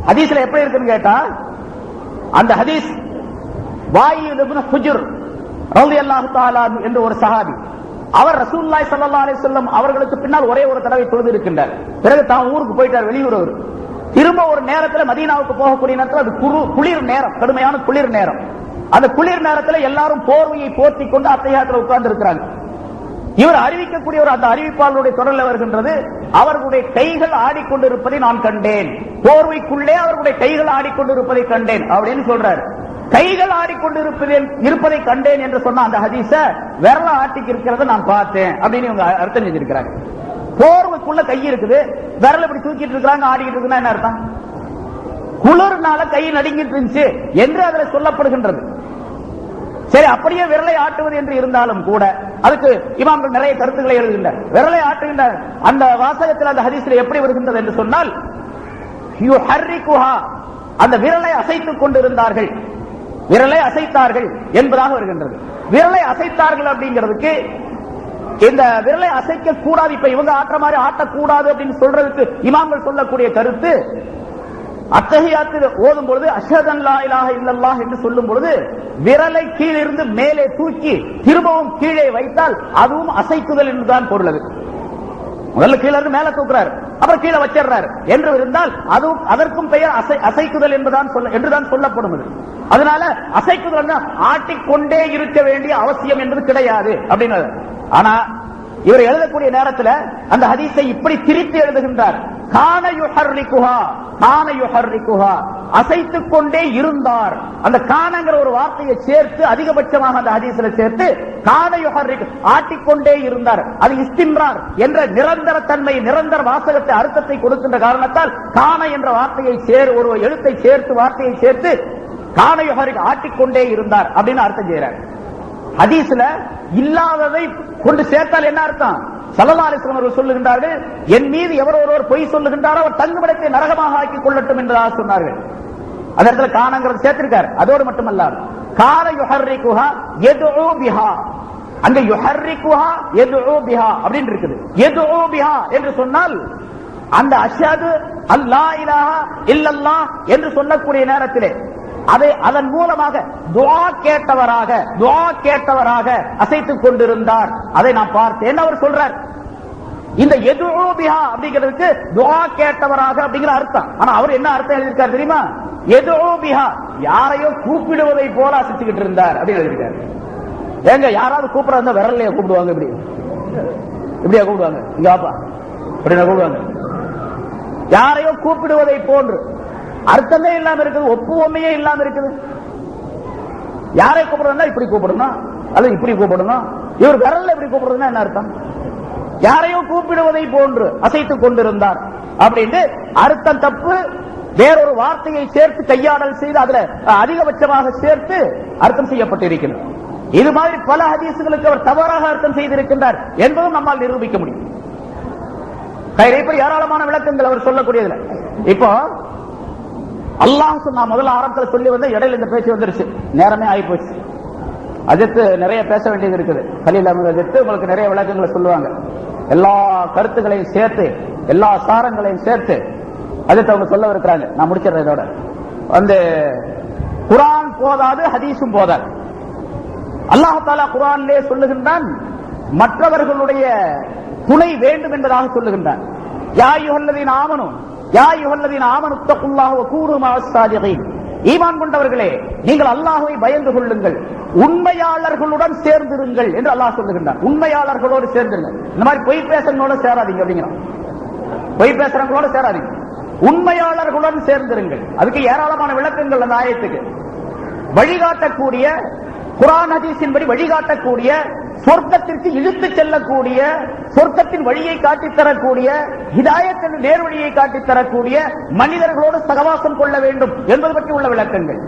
ஹதீஸ்ல எப்படி இருக்குன்னு கேட்டா, அந்த ஹதீஸ் வாயில் இப்னு ஹுஜர் ரலியல்லாஹு தஆலா என்று ஒரு சஹாபி, அவர் ரசூலுல்லாஹி ஸல்லல்லாஹு அலைஹி வஸல்லம் அவர்களுக்கு பின்னால் ஒரே ஒரு தடவை தொழுது இருக்கின்றார். பிறகு தான் ஊருக்கு போயிட்டார், வெளியூர். அவர் திரும்ப ஒரு நேரத்தில் மதீனாவுக்கு போகக்கூடிய நேரத்தில் அது குளிர் நேரம், கடுமையான குளிர் நேரம். அந்த குளிர் நேரத்தில் எல்லாரும் போர்வையை போர்த்தி கொண்டு அத்தையாத்துல உட்கார்ந்து இருக்கிறாங்க. இவர் அறிவிக்கக்கூடிய ஒரு அந்த அறிவிப்பாளருடைய தொடரில் வருகின்றது, அவர்களுடைய கைகள் ஆடிக்கொண்டிருப்பதை நான் கண்டேன், போர்வைக்குள்ளே அவர்களுடைய கைகள் ஆடிக்கொண்டிருப்பதை கண்டேன் அப்படின்னு சொல்றாரு. கைகள் ஆடிக்கொண்டிருப்பதை கண்டேன் என்று சொன்ன அந்த ஹதீஸ விரல ஆட்டிக்கு இருக்கிறத நான் பார்த்தேன் அப்படின்னு இவங்க அர்த்தம் செஞ்சிருக்கிறாங்க. போர்வைக்குள்ள கை இருக்குது, விரல இப்படி தூக்கிட்டு இருக்கிறாங்க, ஆடிக்கிட்டு இருக்குன்னா என்ன அர்த்தம்? குளிர்னால கை நடுங்கிட்டு இருந்துச்சு என்று அதில் சொல்லப்படுகின்றது. சரி, அப்படியே விரலை ஆட்டுவது என்று இருந்தாலும் கூட அதுக்கு இமாம்கள் நிறைய கருத்துக்களை எழுதுகின்றனர். விரலை ஆட்டுகின்ற அந்த வாசகத்தில் அந்த ஹதீஸில் எப்படி வருகின்றது என்று சொன்னால், அந்த விரலை அசைத்துக் கொண்டிருந்தார்கள், விரலை அசைத்தார்கள் என்பதாக வருகின்றது. விரலை அசைத்தார்கள் அப்படிங்கிறதுக்கு இந்த விரலை அசைக்க கூடாது, இப்ப இவங்க ஆற்ற மாதிரி ஆட்டக்கூடாது அப்படின்னு சொல்றதுக்கு இமாம்கள் சொல்லக்கூடிய கருத்து, அத்தஹியாத்தில் ஓதும் பொழுது அஷ்ஹது அல்லா இலாஹ இல்லல்லாஹ் என்று சொல்லும் பொழுது விரலை கீழிருந்து மேலே தூக்கி திரும்பவும் கீழே வைத்தால் அதுவும் அசைக்குதல் என்றுதான் பொருள். முதல்ல கீழே இருந்து மேல தூக்குறாரு, அப்புறம் கீழே வச்சிடுறாரு என்று இருந்தால் அதுவும் அதற்கும் பெயர் அசைக்குதல் என்றுதான் சொல்லப்படும். அதனால அசைக்குதல் ஆட்டிக்கொண்டே இருக்க வேண்டிய அவசியம் என்பது கிடையாது அப்படின்னு. ஆனா இவர் எழுதக்கூடிய நேரத்தில் அந்த ஹதீஸை இப்படி திரித்து எழுதுகின்றார். கான யுஹர்ரிகுஹா, கான யுஹர்ரிகுஹா, அசைத்துக் கொண்டே இருந்தார். அந்த கானங்கிற ஒரு வார்த்தையை சேர்த்து அதிகபட்சமாக அந்த ஹதீஸ்ல சேர்த்து கான யுஹர்ரிகு, ஆட்டிக்கொண்டே இருந்தார். அது இஸ்திம்ரார் என்ற நிரந்தர தன்மை, நிரந்தர வாசகத்தை அர்த்தத்தை கொடுக்கின்ற காரணத்தால் கான என்ற வார்த்தையை ஒரு எழுத்தை சேர்த்து வார்த்தையை சேர்த்து கான யுஹர்ரிகு, ஆட்டிக்கொண்டே இருந்தார் அப்படின்னு அர்த்தம் செய்யறார். ஹதீஸ்ல இல்லாததை கொண்டு சேர்த்தால் என்ன அர்த்தம்? ஸல்லல்லாஹு அலைஹி வஸல்லம் அவர்கள் சொல்லுகின்றார்கள், என் மீது எவர் ஒருவர் பொய் சொல்லுகின்றாரோ அவர் தங்குமிடத்தை நரகமாக ஆக்கிக் கொள்ளட்டும் என்றாக சொன்னார்கள். அந்த இடத்துல கானங்கிறது சேர்த்திருக்கார். அதோடு மட்டுமல்ல, கான யுஹர்ரிகுஹா யதுஉ பிஹா, அங்க யுஹர்ரிகுஹா யதுஉ பிஹா அப்படின்னு இருக்குது. யதுஉ பிஹா என்று சொன்னால் அந்த அஷ்ஹது அல்லா இலாஹா இல்லல்லாஹ் என்று சொல்லக்கூடிய நேரத்திலே அதன் மூலமாக துஆ கேட்டவராக அசைத்துக் கொண்டிருந்தார். அதை நான் பார்த்தேன் அவர் சொல்றார். இந்த யதுஉ பிஹா அப்படிங்கிறதுக்கு துஆ கேட்டவராக அப்படிங்கிற அர்த்தம். ஆனா அவர் என்ன அர்த்தம் எழுதியிருக்கார் தெரியுமா? யதுஉ பிஹா, யாரையோ கூப்பிடுவதை போல அசைச்சுக்கிட்டு இருந்தார் அப்படின்னு எழுதியிருக்காரு. ஏங்க யாராவது கூப்பிடுறா விரல்லையா கூப்பிடுவாங்க? இப்படியா கூப்பிடுவாங்க? இங்க வாப்பா அப்படின்னா கூப்பிடுவாங்க. யாரையோ கூப்பிடுவதை போன்று அர்த்தமே இல்லாம இருக்குது, ஒப்புவமையே இல்லாம இருக்குது. யாரை கூப்பிடணும்? இப்படி கூப்பிடணும் அல்லது இப்படி கூப்பிடணும். இவர் விரல்ல இப்படி கூப்பிடுறதுன்னா என்ன அர்த்தம்? யாரையோ கூப்பிடுவதை போன்று அசைத்துக் கொண்டிருந்தார் அப்படின்னு அர்த்தம் தப்பு. வேறொரு வார்த்தையை சேர்த்து கையாடல் செய்து அதுல அதிகபட்சமாக சேர்த்து அர்த்தம் செய்யப்பட்டிருக்கிறது. இது மாதிரி பல ஹதீசுகளுக்கு அவர் தவறாக அர்த்தம் செய்திருக்கின்றார் என்பதும் நம்மால் நிரூபிக்க முடியும். இப்படி ஏராளமான விளக்கங்கள் அவர் சொல்லக்கூடியதுல. இப்போ அல்லாஹ் சொன்னா முதல்ல ஆரம்பத்தில் சொல்லி வந்த இடையில இந்த பேச்சு வந்துருச்சு, நேரமே ஆகி போச்சு. அஜித்து நிறைய பேச வேண்டியது இருக்குது. கலீல் அஹ்மத் அஜித்து உங்களுக்கு நிறைய விளக்கங்களை சொல்லுவாங்க. எல்லா கருத்துக்களையும் சேர்த்து, எல்லா சாரங்களையும் சேர்த்து அஜித் அவங்க சொல்ல இருக்கிறாங்க. நான் முடிச்சிடறேன் இதோட. வந்து குர்ஆன் போதாது, ஹதீஸும் போதாது. அல்லாஹ் தஆலா குர்ஆனிலே சொல்லுகின்றான், மற்றவர்களுடைய துணை வேண்டும் என்பதாக சொல்லுகின்றான். யா அய்யுஹல்லதீன ஆமனூ, யா அய்யுஹல்லதீன ஆமனூ தக்குல்லாஹ வ கூனூ மஅஸ் ஸாதிகீன், ஈமான் கொண்டவர்களே நீங்கள் அல்லாஹ்வை பயந்து கொள்ளுங்கள், உண்மையாளர்களுடன் சேர்ந்திருங்கள் என்று அல்லாஹ் சொல்லுகின்றான். உண்மையாளர்களோடு சேர்ந்துருங்க. இந்த மாதிரி பொய் பேசுறவங்களோட சேராதீங்க அப்படிங்கிறான். பொய் பேசுறவங்களோட சேராதீங்க, உண்மையாளர்களுடன் சேர்ந்திருங்கள். அதுக்கு ஏராளமான விளக்கங்கள் அந்த ஆயத்துக்கு. வழிகாட்டக்கூடிய, குர்ஆன் ஹதீஸின்படி வழிகாட்டக்கூடிய, சொர்க்கத்திற்கு இழுத்து செல்லக்கூடிய, சொர்க்கத்தின் வழியை காட்டித்தரக்கூடிய, ஹிதாயத்தின் நேர்வழியை காட்டித்தரக்கூடிய மனிதர்களோடு சகவாசம் கொள்ள வேண்டும் என்பது பற்றி உள்ள விளக்கங்கள்.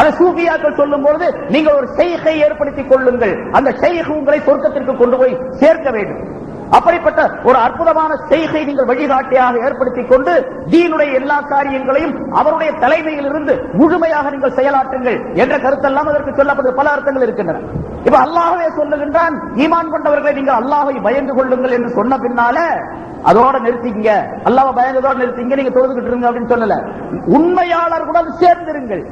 அதை சூஃபியாக்கள் சொல்லும் பொழுது நீங்கள் ஒரு ஷைഖை ஏற்படுத்திக் கொள்ளுங்கள், அந்த ஷைഖ் உங்களை சொர்க்கத்திற்கு கொண்டு போய் சேர்க்க வேண்டும். அப்படிப்பட்ட ஒரு அற்புதமான ஷைഖை நீங்கள் வழிகாட்டியாக ஏற்படுத்திக் கொண்டு தீனுடைய எல்லா காரியங்களையும் அவருடைய தலைமையில் இருந்து முழுமையாக நீங்கள் செயலாற்றுங்கள் என்ற கருத்தெல்லாம் அதற்கு சொல்லப்பட்ட பல அர்த்தங்கள் இருக்கின்றன. இப்ப அல்லாஹ்வே சொல்லுகின்றான், ஈமான் கொண்டவர்களை நீங்கள் அல்லாஹ்வை பயந்து கொள்ளுங்கள் என்று சொன்ன பின்னால அதோட நிறுத்திங்க, அல்லாஹ்வை பயந்ததோட நிறுத்திங்க, நீங்க தொழுதுகிட்டு இருங்க அப்படின்னு சொல்லல. உண்மையாளர்களுடன் சேர்ந்திருங்கள்.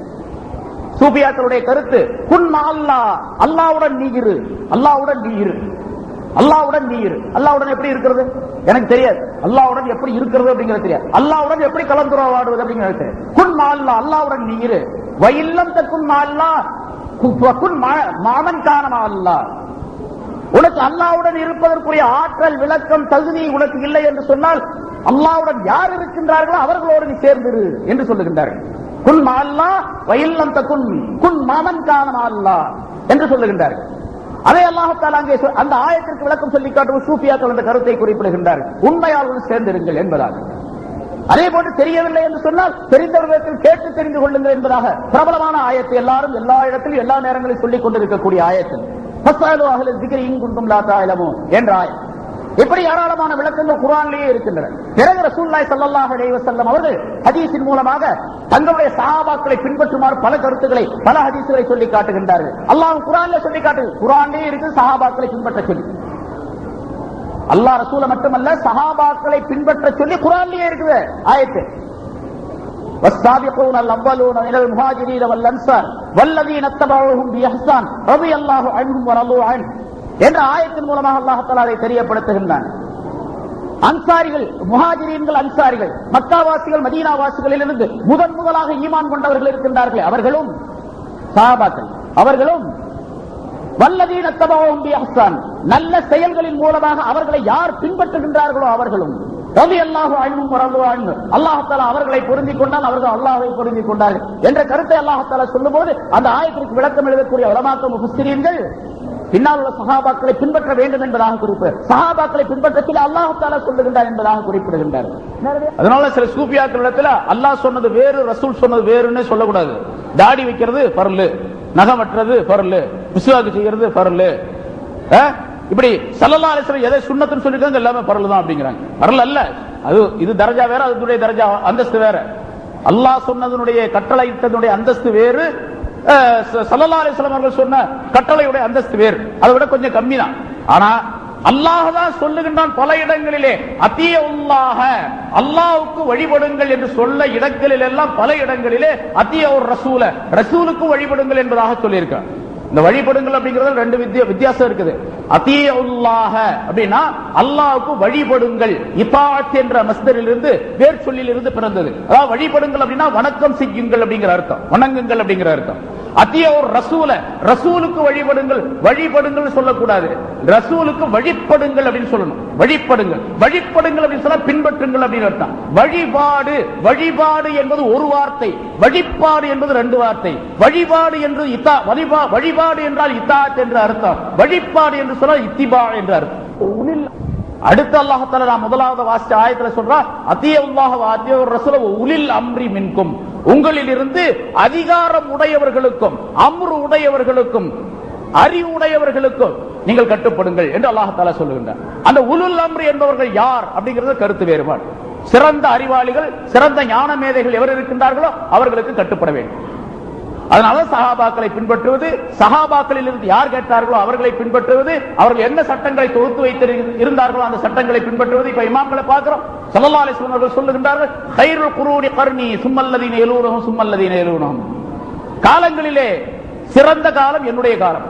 சூஃபியாக்களுடைய கருத்து குன் அல்லாஹ், அல்லாஹ்வுடன் நீ இரு, அல்லாஹ்வுடன் நீ இரு, அல்லாஹ்வுடன் நீ இரு. அல்லாஹ்வுடன் எப்படி இருக்கிறது எனக்கு தெரியாது, அல்லாஹ்வுடன் எப்படி இருக்கிறது அப்படிங்கிறது தெரியாது, அல்லாஹ்வுடன் எப்படி கலந்துரையாடுவது அப்படிங்கிறது தெரியாது. குன் அல்லாஹ், அல்லாஹ்வுடன் நீ இரு. வஇல்லம் தகுன் அல்லாஹ் குன் மாமன் கான அல்லாஹ். உனக்கு அல்லாஹ்வுடன் இருப்பதற்குரிய ஆற்றல், விளக்கம், தகுதி உனக்கு இல்லை என்று சொன்னால் அல்லாஹ்வுடன் யார் இருக்கின்றார்களோ அவர்களோடு நீ சேர்ந்திரு என்று சொல்லுகின்றார்கள். குன் அல்லாஹ் வஇல்லம் தகுன் குன் மாமன் கான அல்லாஹ் என்று சொல்லுகின்றார்கள். அதை அல்லாஹ் தஆலா அங்கே அந்த ஆயத்திற்கு விளக்கம் சொல்லி காட்டும் சூஃபியாக்கள் அந்த கருத்தை குறிப்பிடுகின்றார்கள், உண்மையாளர்கள் சேர்ந்திருங்கள் என்பதாக. அதே போன்று தெரியவில்லை என்று சொன்னால் தெரிந்தவர்களிடத்தில் கேட்டு தெரிந்து கொள்ளுங்கள் என்பதாக பிரபலமான ஆயத்தை எல்லாரும் எல்லா இடத்திலும் எல்லா நேரங்களில் சொல்லிக் கொண்டிருக்கக்கூடிய ஆயத்தில் ஃபஸ்அலு அஹ்ல ஸிக்ரி இன் குன்தும் லா தஅலமூன் என்ற ஆயத். இப்படி ஏராளமான விளக்கங்கள் குர்ஆனிலேயே இருக்கின்றன. பிறகு ரசூலுல்லாஹி ஸல்லல்லாஹு அலைஹி வஸல்லம் அவர்கள் ஹதீஸின் மூலமாக தங்களுடைய சஹாபாக்களை பின்பற்றுமாறு பல கருத்துக்களை, பல ஹதீஸ்களை சொல்லி காட்டுகின்றார்கள். அல்லாஹ் குர்ஆனிலே சொல்லி காட்டு, குர்ஆனிலே இருக்கு சஹாபாக்களை பின்பற்ற சொல்லி. அல்லாஹ் ரசூலை மட்டுமல்ல சஹாபாக்களை பின்பற்ற சொல்லி குர்ஆனிலே இருக்குது ஆயத்து. والسابقون الأولون من المهاجرين والأنصار والذين اتبعوهم بإحسان رضي الله عنهم ورضوا عنه என்ற ஆயத்தின் மூலமாக அல்லாஹ் தஆலா அதை தெரியப்படுத்துகின்றான். அன்சாரிகள், முஹாஜிரீன்கள், அன்சாரிகள், மக்காவாசிகள், மதீனாவாசிகளில் இருந்து முதலாக ஈமான் கொண்டவர்கள் இருக்கின்றார்கள். அவர்களும் சஹாபாக்கள், அவர்களும் வல்லதீன தபஊஹும் பிஇஹ்சான், நல்ல செயல்களின் மூலமாக அவர்களை யார் பின்பற்றுகின்றார்களோ அவர்களும் ரலியல்லாஹு அன்ஹும் வரது அன்ஹு, அல்லாஹ் தஆலா அவர்களை பொருந்திக் கொண்டால் அவர்கள் அல்லாஹ்வை பொருந்திக் கொண்டார்கள் என்ற கருத்தை அல்லாஹ் தஆலா சொல்லும்போது அந்த ஆயத்திற்கு விளக்கம் எழுதக்கூடிய உலமாக்கள், முஃபஸ்ஸிரீன்கள் பின்னால் உள்ள சஹாபாக்களை பின்பற்ற வேண்டும் என்பதாக குறிப்பு, சஹாபாக்களை பின்பற்றத்தில் அல்லாஹ் தஆலா சொல்லுகின்றார் என்பதாக குறிப்பிடுகின்றார். அதனால சில சூஃபியாக்கள் இடத்துல அல்லாஹ் சொன்னது வேறு, ரசூல் சொன்னது வேறுன்னு சொல்லக்கூடாது. தாடி வைக்கிறது பர்லு, நகம் வெட்டுறது பர்லு, மிஸ்வாக் செய்யறது பர்லு, இப்படி ஸல்லல்லாஹு அலைஹி வஸல்லம் எதை சுன்னத்துன்னு சொல்லிருக்காங்க எல்லாமே பர்லு தான் அப்படிங்கிறாங்க. பர்லு அல்ல அது, இது தரஜா வேற, அதுடைய தரஜா அந்தஸ்து வேற. அல்லாஹ் சொன்னதனுடைய கட்டளையிட்டதனுடைய அந்தஸ்து வேறு, ஸல்லல்லாஹு அலைஹி வஸல்லம் அவர்கள் சொன்ன கட்டளையுடைய அந்தஸ்து வேறு, அதை விட கொஞ்சம் கம்மி தான். ஆனா அல்லாஹ் தான் சொல்லுகின்றான் பல இடங்களிலே அத்தியுல்லாஹ, அல்லாஹ்வுக்கு வழிபடுங்கள் என்று சொல்ல இடங்களில் எல்லாம் பல இடங்களிலே அத்தியுர் ரசூல, ரசூலுக்கு வழிபடுங்கள் என்பதாக சொல்லியிருக்கான். இந்த வழிபடுங்கள் அப்படிங்கிறது ரெண்டு வித்தியாசம் இருக்குது. அத்தியுல்லாஹ அப்படின்னா அல்லாஹ்வுக்கு வழிபடுங்கள், இதாஅத் என்ற மஸ்தரில் இருந்து வேர் சொல்லில் இருந்து பிறந்தது. அதாவது வழிபடுங்கள் அப்படின்னா வணக்கம் செய்யுங்கள் அப்படிங்கிற அர்த்தம், வணங்குங்கள் அப்படிங்கிற அர்த்தம். அத்தியுர் ரசூல, ரசூலுக்கு வழிபடுங்கள், வழிபடுங்கள் சொல்லக்கூடாது, ரசூலுக்கு வழிபடுங்கள் அப்படின்னு சொல்லணும். வழிபடுங்கள், வழிபடுங்கள் அப்படின்னு சொன்னா பின்பற்றுங்கள் அப்படின்னு அர்த்தம். வழிபாடு, வழிபாடு என்பது ஒரு வார்த்தை, வழிபாடு என்பது ரெண்டு வார்த்தை. வழிபாடு என்று வழிபாடு என்றால் இத்தாஅத் என்ற அர்த்தம், வழிபாடு என்று சொன்னால் இத்திபா என்ற அர்த்தம். அடுத்து அல்லாஹ் தஆலா முதலாவது வாசிச்ச ஆயத்துல சொல்றா அத்தியுல்லாஹ வ அத்தியுர் ரசூல உலில் அம்ரி மின்கும், உங்களில் இருந்து அதிகாரம் உடையவர்களுக்கும் அம்ரு உடையவர்களுக்கும் அறிவுடையவர்களுக்கும் நீங்கள் கட்டுப்படுங்கள் என்று அல்லாஹ் தஆலா சொல்லுகின்றார். அந்த உலுல் அம்ரி என்பவர்கள் யார் அப்படிங்கிறது கருத்து வேறுபாடு. சிறந்த அறிவாளிகள், சிறந்த ஞான மேதைகள் எவர் இருக்கின்றார்களோ அவர்களுக்கு கட்டுப்பட வேண்டும். அதனால சஹாபாக்களை பின்பற்றுவது, சஹாபாக்களில் இருந்து யார் கேட்டார்களோ அவர்களை பின்பற்றுவது, அவர்கள் என்ன சட்டங்களை தொகுத்து வைத்து இருந்தார்களோ அந்த சட்டங்களை பின்பற்றுவது. இப்ப இமாம்களை பார்க்கிறோம், ஸல்லல்லாஹு அலைஹி வஸல்லம் அவர்கள் சொல்லுகின்றார்கள் கைருல் குரூனி கர்னி சும்மல்லதீன யலூனஹும் சும்மல்லதீன யலூனஹும், காலங்களிலே சிறந்த காலம் என்னுடைய காலம்,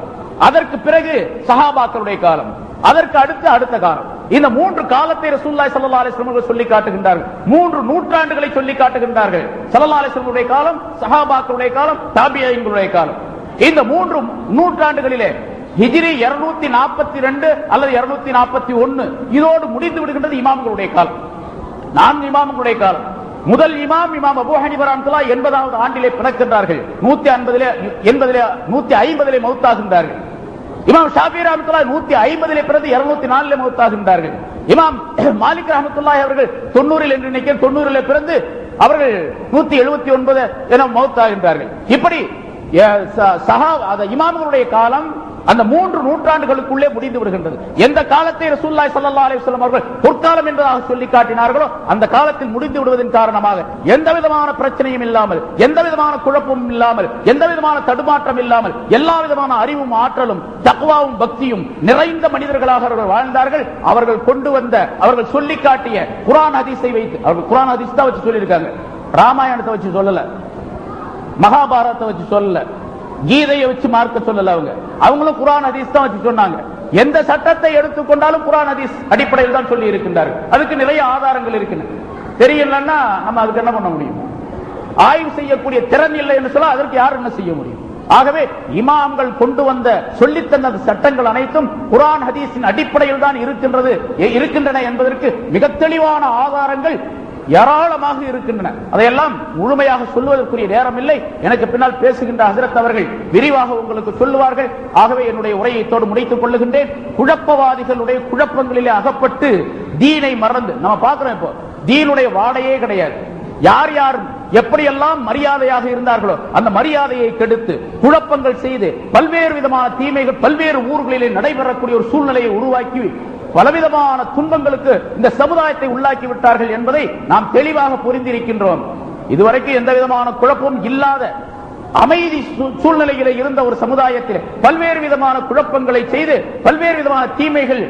அதற்கு பிறகு சஹாபாக்களுடைய காலம், அதற்கு அடுத்து அடுத்த காலம். இந்த மூன்று காலத்தை ரசூலுல்லாஹி ஸல்லல்லாஹு அலைஹி வஸல்லம் சொல்லி காட்டுகின்றார்கள். மூன்று நூற்றாண்டுகளை சொல்லி காட்டுகின்றார்கள். ஸல்லல்லாஹு அலைஹி வஸல்லம் காலம், சஹாபாக்களுடைய காலம், தாபியீன்களுடைய காலம். இந்த மூன்று நூற்றாண்டுகளிலே ஹிஜ்ரி 242 அல்லது 241 இதோடு முடிந்து விடுகின்றது இமாம்களுடைய காலம். 4 இமாம்களுடைய காலம். முதல் இமாம் அபூ ஹனீஃபா ரஹ்மத்துல்லாஹி 80வது ஆண்டிலே பிறக்கின்றார்கள், 150 மௌத்தாகின்றார்கள். இமாம் ஷாஃபி ரஹ்மத்துல்லாஹி 150 பிறகு 204 மௌத்தாகின்றார்கள். இமாம் மாலிக் ரஹ்மத்துல்லாஹி அவர்கள் 90 என்று நினைக்கிறேன், 90 பிறந்து அவர்கள் 179 என மௌத்தாகின்றார்கள். இப்படி இமாம்களுடைய காலம் அந்த 3 நூற்றாண்டுகளுக்குள்ளே முடிந்து விடுகின்றது. எந்த காலத்தை ரசூலுல்லாஹி ஸல்லல்லாஹு அலைஹி வஸல்லம் அவர்கள் பொற்காலம் என்பதாக சொல்லி காட்டினார்களோ அந்த காலத்தில் முடிந்து விடுவதன் காரணமாக எந்த விதமான பிரச்சனையும் இல்லாமல், எந்த விதமான குழப்பமும் இல்லாமல், எந்த விதமான தடுமாற்றம் இல்லாமல், எல்லா விதமான அறிவும் ஆற்றலும் தக்வாவும் பக்தியும் நிறைந்த மனிதர்களாக அவர்கள் வாழ்ந்தார்கள். அவர்கள் கொண்டு வந்த, அவர்கள் சொல்லி காட்டிய குர்ஆன் ஹதீஸை வைத்து, அவர்கள் குர்ஆன் ஹதீஸ் தான் வச்சு சொல்லியிருக்காங்க, ராமாயணத்தை வச்சு சொல்லல, மகாபாரதத்தை வச்சு சொல்லல, கீதையை வச்சு மார்க்க சொல்லல. அவங்களும் குர்ஆன் ஹதீஸ் தான் வச்சு சொன்னாங்க. எந்த சட்டத்தை எடுத்துக்கொண்டாலும் குர்ஆன் ஹதீஸ் அடிப்படையில் தான் சொல்லி இருக்கின்றார்கள். அதுக்கு நிறைய ஆதாரங்கள் இருக்கின்றன. தெரியலன்னா நம்ம அதுக்கு என்ன பண்ண முடியும்? ஆய்வு செய்யக்கூடிய திறன் இல்லை என்று சொல்ல அதற்கு யார் என்ன செய்ய முடியும்? ஆகவே இமாம்கள் கொண்டு வந்த சொல்லித்தந்த சட்டங்கள் அனைத்தும் குர்ஆன் ஹதீஸின் அடிப்படையில் தான் இருக்கின்றன என்பதற்கு மிக தெளிவான ஆதாரங்கள் ஏராளமாக இருக்கின்றன. அதையெல்லாம் முழுமையாக சொல்வதற்குரிய நேரம் இல்லை. எனக்கு பின்னால் பேசுகின்ற ஹஜ்ரத் அவர்கள் விரிவாக உங்களுக்கு சொல்லுவார்கள். ஆகவே என்னுடைய உரையை தோடு முடித்துக் கொள்ளுகின்றேன். குழப்பவாதிகளுடைய குழப்பங்களிலே அகப்பட்டு தீனை மறந்து நம்ம பார்க்கிறோம், இப்போ தீனுடைய வாடையே கிடையாது. யார் யார் எப்படியெல்லாம் மரியாதையாக இருந்தார்களோ அந்த மரியாதையை கெடுத்து குழப்பங்கள் செய்து பல்வேறு விதமான தீமைகள் பல்வேறு ஊர்களிலே நடைபெறக்கூடிய ஒரு சூழ்நிலையை உருவாக்கி பலவிதமான துன்பங்களுக்கு இந்த சமுதாயத்தை உள்ளாக்கி விட்டார்கள் என்பதை நாம் தெளிவாக புரிந்திருக்கின்றோம். இதுவரைக்கும் எந்த விதமான குழப்பமும் இல்லாத அமைதி சூழ்நிலையிலே இருந்த ஒரு சமுதாயத்தில் பல்வேறு விதமான குழப்பங்களை செய்து பல்வேறு விதமான தீமைகள்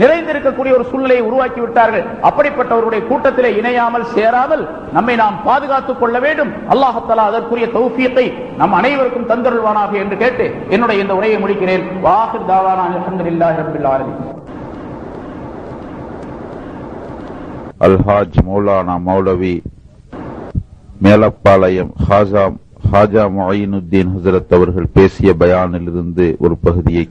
நிறைந்திருக்கக்கூடிய ஒரு சூழ்நிலையை உருவாக்கி விட்டார்கள். அப்படிப்பட்டவருடைய கூட்டத்திலே இணையாமல் சேராமல் நம்மை நாம் பாதுகாத்துக் கொள்ள வேண்டும். அல்லாஹ் தஆலா அதற்குரிய தௌஃபீக்கை நம் அனைவருக்கும் தந்தருள்வானாக என்று கேட்டு என்னுடைய இந்த உரையை முடிக்கிறேன். வாஹிர் தாவானா அல்ஹம்துலில்லாஹி ரப்பில் ஆலமீன். அல்ஹாஜ் மௌலானா மௌலவி மேலப்பாளையம் ஹாஜா முயினுத்தீன் ஹசரத் அவர்கள் பேசிய பயானிலிருந்து ஒரு பகுதியை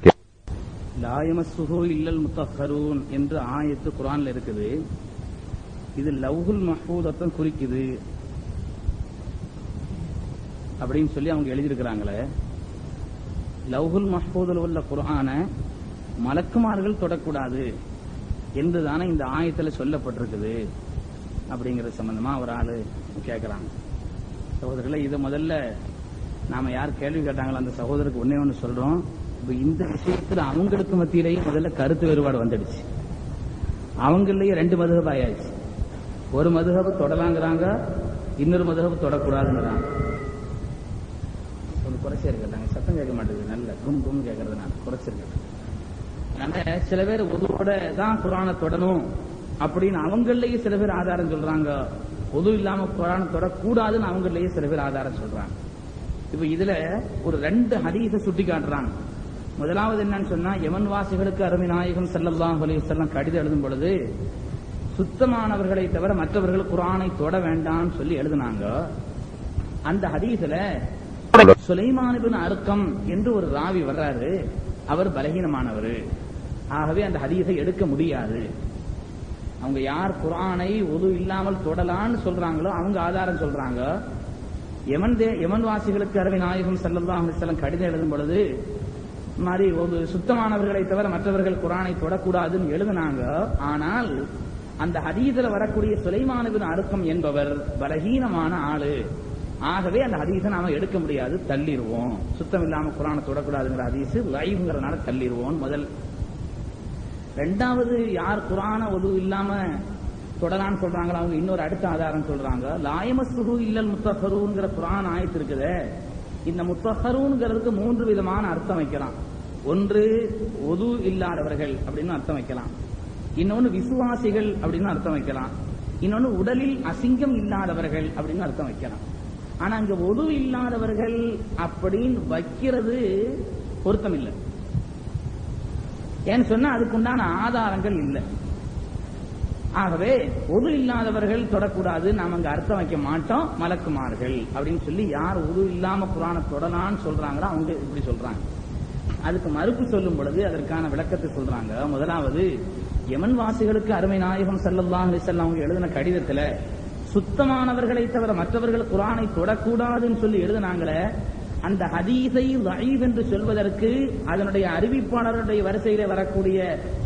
லா யமஸ்ஸுஹு இல்லல் முத்தஹ்ஹரூன் என்று ஆயத்து குர்ஆன்ல இருக்குது. இது லவ்ஹுல் மஹ்ஃபூதத்தை குறிக்குது அப்படின்னு சொல்லி அவங்க எழுதியிருக்கிறாங்களே. லவ்ஹுல் மஹ்ஃபூதில் உள்ள குர்ஆனை மலக்குமார்கள் தொடக்கூடாது என்றுதானே இந்த ஆயத்தில் சொல்லப்பட்டிருக்குது அப்படிங்கிறது சம்பந்தமா ஒரு ஆளு கேட்கிறாங்க. சகோதரர்களை, இதை முதல்ல நாம யார் கேள்வி கேட்டாங்களோ அந்த சகோதரருக்கு ஒன்னே ஒன்று சொல்றோம். இப்ப இந்த விஷயத்துல அவங்களுக்கு மத்தியிலேயே முதல்ல கருத்து வேறுபாடு வந்துடுச்சு. அவங்களையே ரெண்டு மதுஹப் ஆயாச்சு. ஒரு மதுஹப் தொடலாங்கிறாங்க, இன்னொரு மதுஹப் தொடக்கூடாதுங்கிறாங்க. ஒரு குறைச்சிருக்காங்க, சத்தம் கேட்க மாட்டேங்குது, நல்ல கும் கும் கேட்கறதுனால குறைச்சிருக்காங்க. சில பேர் ஒதுவோட தான் குர்ஆனை தொடணும் அப்படின்னு அவங்களையே சில பேர் ஆதாரம் சொல்றாங்க. ஒது இல்லாம குர்ஆனை தொடக்கூடாதுன்னு அவங்களையே சில பேர் ஆதாரம் சொல்றாங்க. இப்ப இதுல ஒரு ரெண்டு ஹதீஸை சுட்டி காட்டுறாங்க. முதலாவது என்னன்னு சொன்னா, யமன் வாசிகளுக்கு அருமை நாயகம் ஸல்லல்லாஹு அலைஹி வஸல்லம் கடிதம் எழுதும் பொழுது சுத்தமானவர்களை தவிர மற்றவர்கள் குர்ஆனை தொட வேண்டாம்னு சொல்லி எழுதினாங்க. அந்த ஹதீஸ்ல சுலைமான் இப்னு அர்கம் என்று ஒரு ராவி வர்றாரு. அவர் பலகீனமானவர். ஆகவே அந்த ஹதீஸை எடுக்க முடியாது. அவங்க யார் குர்ஆனை ஒது இல்லாமல் தொடலான்னு சொல்றாங்களோ அவங்க ஆதாரம் சொல்றாங்க. யமன் வாசிகளுக்கு அருமை நாயகம் ஸல்லல்லாஹு அலைஹி வஸல்லம் கடிதம் எழுதும் பொழுது மாதிரி ஒரு சுத்தமானவர்களை தவிர மற்றவர்கள் குர்ஆனை தொடக்கூடாதுன்னு எழுதினாங்க. ஆனால் அந்த ஹதீஸ்ல வரக்கூடிய சுலைமான் இப்னு அர்கம் என்பவர் பலகீனமான ஆளு. ஆகவே அந்த ஹதீஸை நாம எடுக்க முடியாது, தள்ளிடுவோம். சுத்தம் இல்லாம குர்ஆனை தொடக்கூடாதுங்கிற ஹதீஸ் லைவ்ங்கிறதுனால தள்ளிடுவோம் முதல். ரெண்டாவது, யார் குர்ஆனை ஒது இல்லாம தொடலான்னு சொல்றாங்களோ அவங்க இன்னொரு அடுத்த ஆதாரம் சொல்றாங்க. லா யமஸ்ஸுஹு இல்லல் முத்தஹ்ஹரூன்ங்கிற குர்ஆன் ஆயத்து இருக்குதே, இந்த முத்தஹ்ஹரூன்ங்கிறதுக்கு மூன்று விதமான அர்த்தம் வைக்கலாம். ஒன்று ஒது இல்லாதவர்கள் அப்படின்னு அர்த்தம் வைக்கலாம், இன்னொன்னு விசுவாசிகள் அப்படின்னு அர்த்தம் வைக்கலாம், இன்னொன்னு உடலில் அசிங்கம் இல்லாதவர்கள் அப்படின்னு அர்த்தம் வைக்கலாம். ஆனா அங்க ஒது இல்லாதவர்கள் அப்படின்னு வைக்கிறது பொருத்தம் இல்லை. ஏன்னு சொன்னா அதுக்குண்டான ஆதாரங்கள் இல்லை. ஆகவே ஒது இல்லாதவர்கள் தொடக்கூடாது, நாம அங்க அர்த்தம் வைக்க மாட்டோம், மலக்குமார்கள் அப்படின்னு சொல்லி யார் ஒது இல்லாம குர்ஆனை தொடலான்னு சொல்றாங்களோ அவங்க இப்படி சொல்றாங்க. அதுக்கு மறுப்பு சொல்லும் பொழுது அதற்கான விளக்கத்தை சொல்றாங்க. முதலாவது, யமன் வாசிகளுக்கு அருமை நாயகம் ஸல்லல்லாஹு அலைஹி வஸல்லம் அவங்க எழுதின கடிதத்துல சுத்தமானவர்களை தவிர மற்றவர்கள் குர்ஆனை தொடக்கூடாதுன்னு சொல்லி எழுதினாங்களே, அந்த ஹதீஸை லைவ் என்று சொல்வதற்கு அதனுடைய அறிவிப்பாளருடைய வரிசையில வரக்கூடிய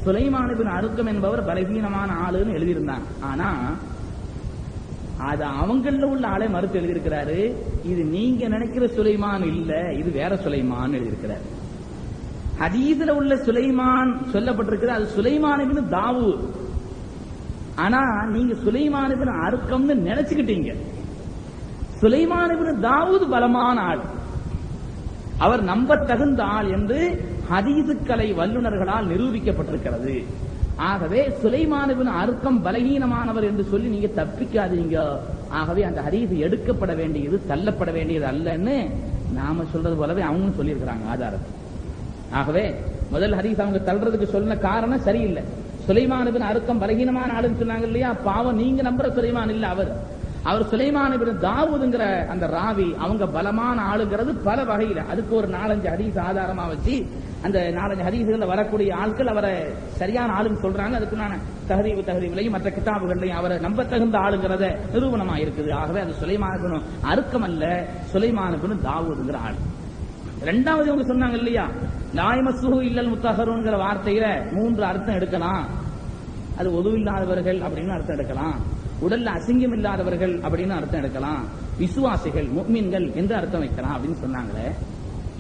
சுலைமான் இப்னு அர்கம் என்பவர் பலகீனமான ஆளுன்னு எழுதியிருந்தாங்க. ஆனா அது அவங்கள உள்ள ஆளை மறுத்து எழுதியிருக்கிறாரு. இது நீங்க நினைக்கிற சுலைமான் இல்ல, இது வேற சுலைமான் எழுதியிருக்கிறார். ஹதீஸ்ல உள்ள சுலைமான் சொல்லப்பட்டிருக்கிறது அது சுலைமான் இப்னு தாவூத். ஆனா நீங்க சுலைமான் இப்னு அர்கம்னு நினைச்சுக்கிட்டீங்க. சுலைமான் இப்னு தாவூத் பலமான ஆள், அவர் நம்ப தகுந்த ஆள் என்று ஹதீசுக்கலை வல்லுநர்களால் நிரூபிக்கப்பட்டிருக்கிறது. ஆகவே சுலைமான் இப்னு அர்கம் பலகீனமானவர் என்று சொல்லி நீங்க தப்பிக்காதீங்க. ஆகவே அந்த ஹதீஸ் எடுக்கப்பட வேண்டியது தள்ளப்பட வேண்டியது அல்லன்னு நாம சொல்றது போலவே அவங்க சொல்லியிருக்கிறாங்க ஆதாரத்தை. ஆகவே முதல் ஹதீஸ் அவங்க தள்ளுறதுக்கு சொன்ன காரணம் சரியில்லை. சுலைமான் இப்னு அர்கம் பலகீனமான ஆளுன்னு சொன்னாங்க இல்லையா, பாவம் நீங்க நம்புற சுலைமான் இல்ல அவர் சுலைமான் இப்னு தாவூதுங்கிற அந்த ராவி அவங்க பலமான ஆளுங்கிறது பல வகையில. அதுக்கு ஒரு 4-5 ஹதீஸ் ஆதாரமா வச்சு அந்த 4-5 ஹதீஸ்கள்ல வரக்கூடிய ஆட்கள் அவரை சரியான ஆளுன்னு சொல்றாங்க. அதுக்கு நான் தஹரீவ்லையும் மற்ற கிதாபுகள்லையும் அவரை நம்ப தகுந்த ஆளுங்கிறத நிரூபணமா இருக்குது. ஆகவே அது சுலைமான் இப்னு அர்கம் அல்ல, சுலைமான் இப்னு தாவூதுங்கிற ஆள். ரெண்டாவது அவங்க சொன்னாங்க இல்லையா, லா யமஸ்ஸுஹு இல்லல் முத்தஹ்ஹரூன்ங்கிற வார்த்தையில 3 அர்த்தம் எடுக்கலாம். அது ஒது இல்லாதவர்கள் அப்படின்னு அர்த்தம் எடுக்கலாம், உடல்ல அசிங்கம் இல்லாதவர்கள் அப்படின்னு அர்த்தம் எடுக்கலாம், விசுவாசிகள் முஃமின்கள் என்று அர்த்தம் வைக்கலாம் அப்படின்னு சொன்னாங்களே.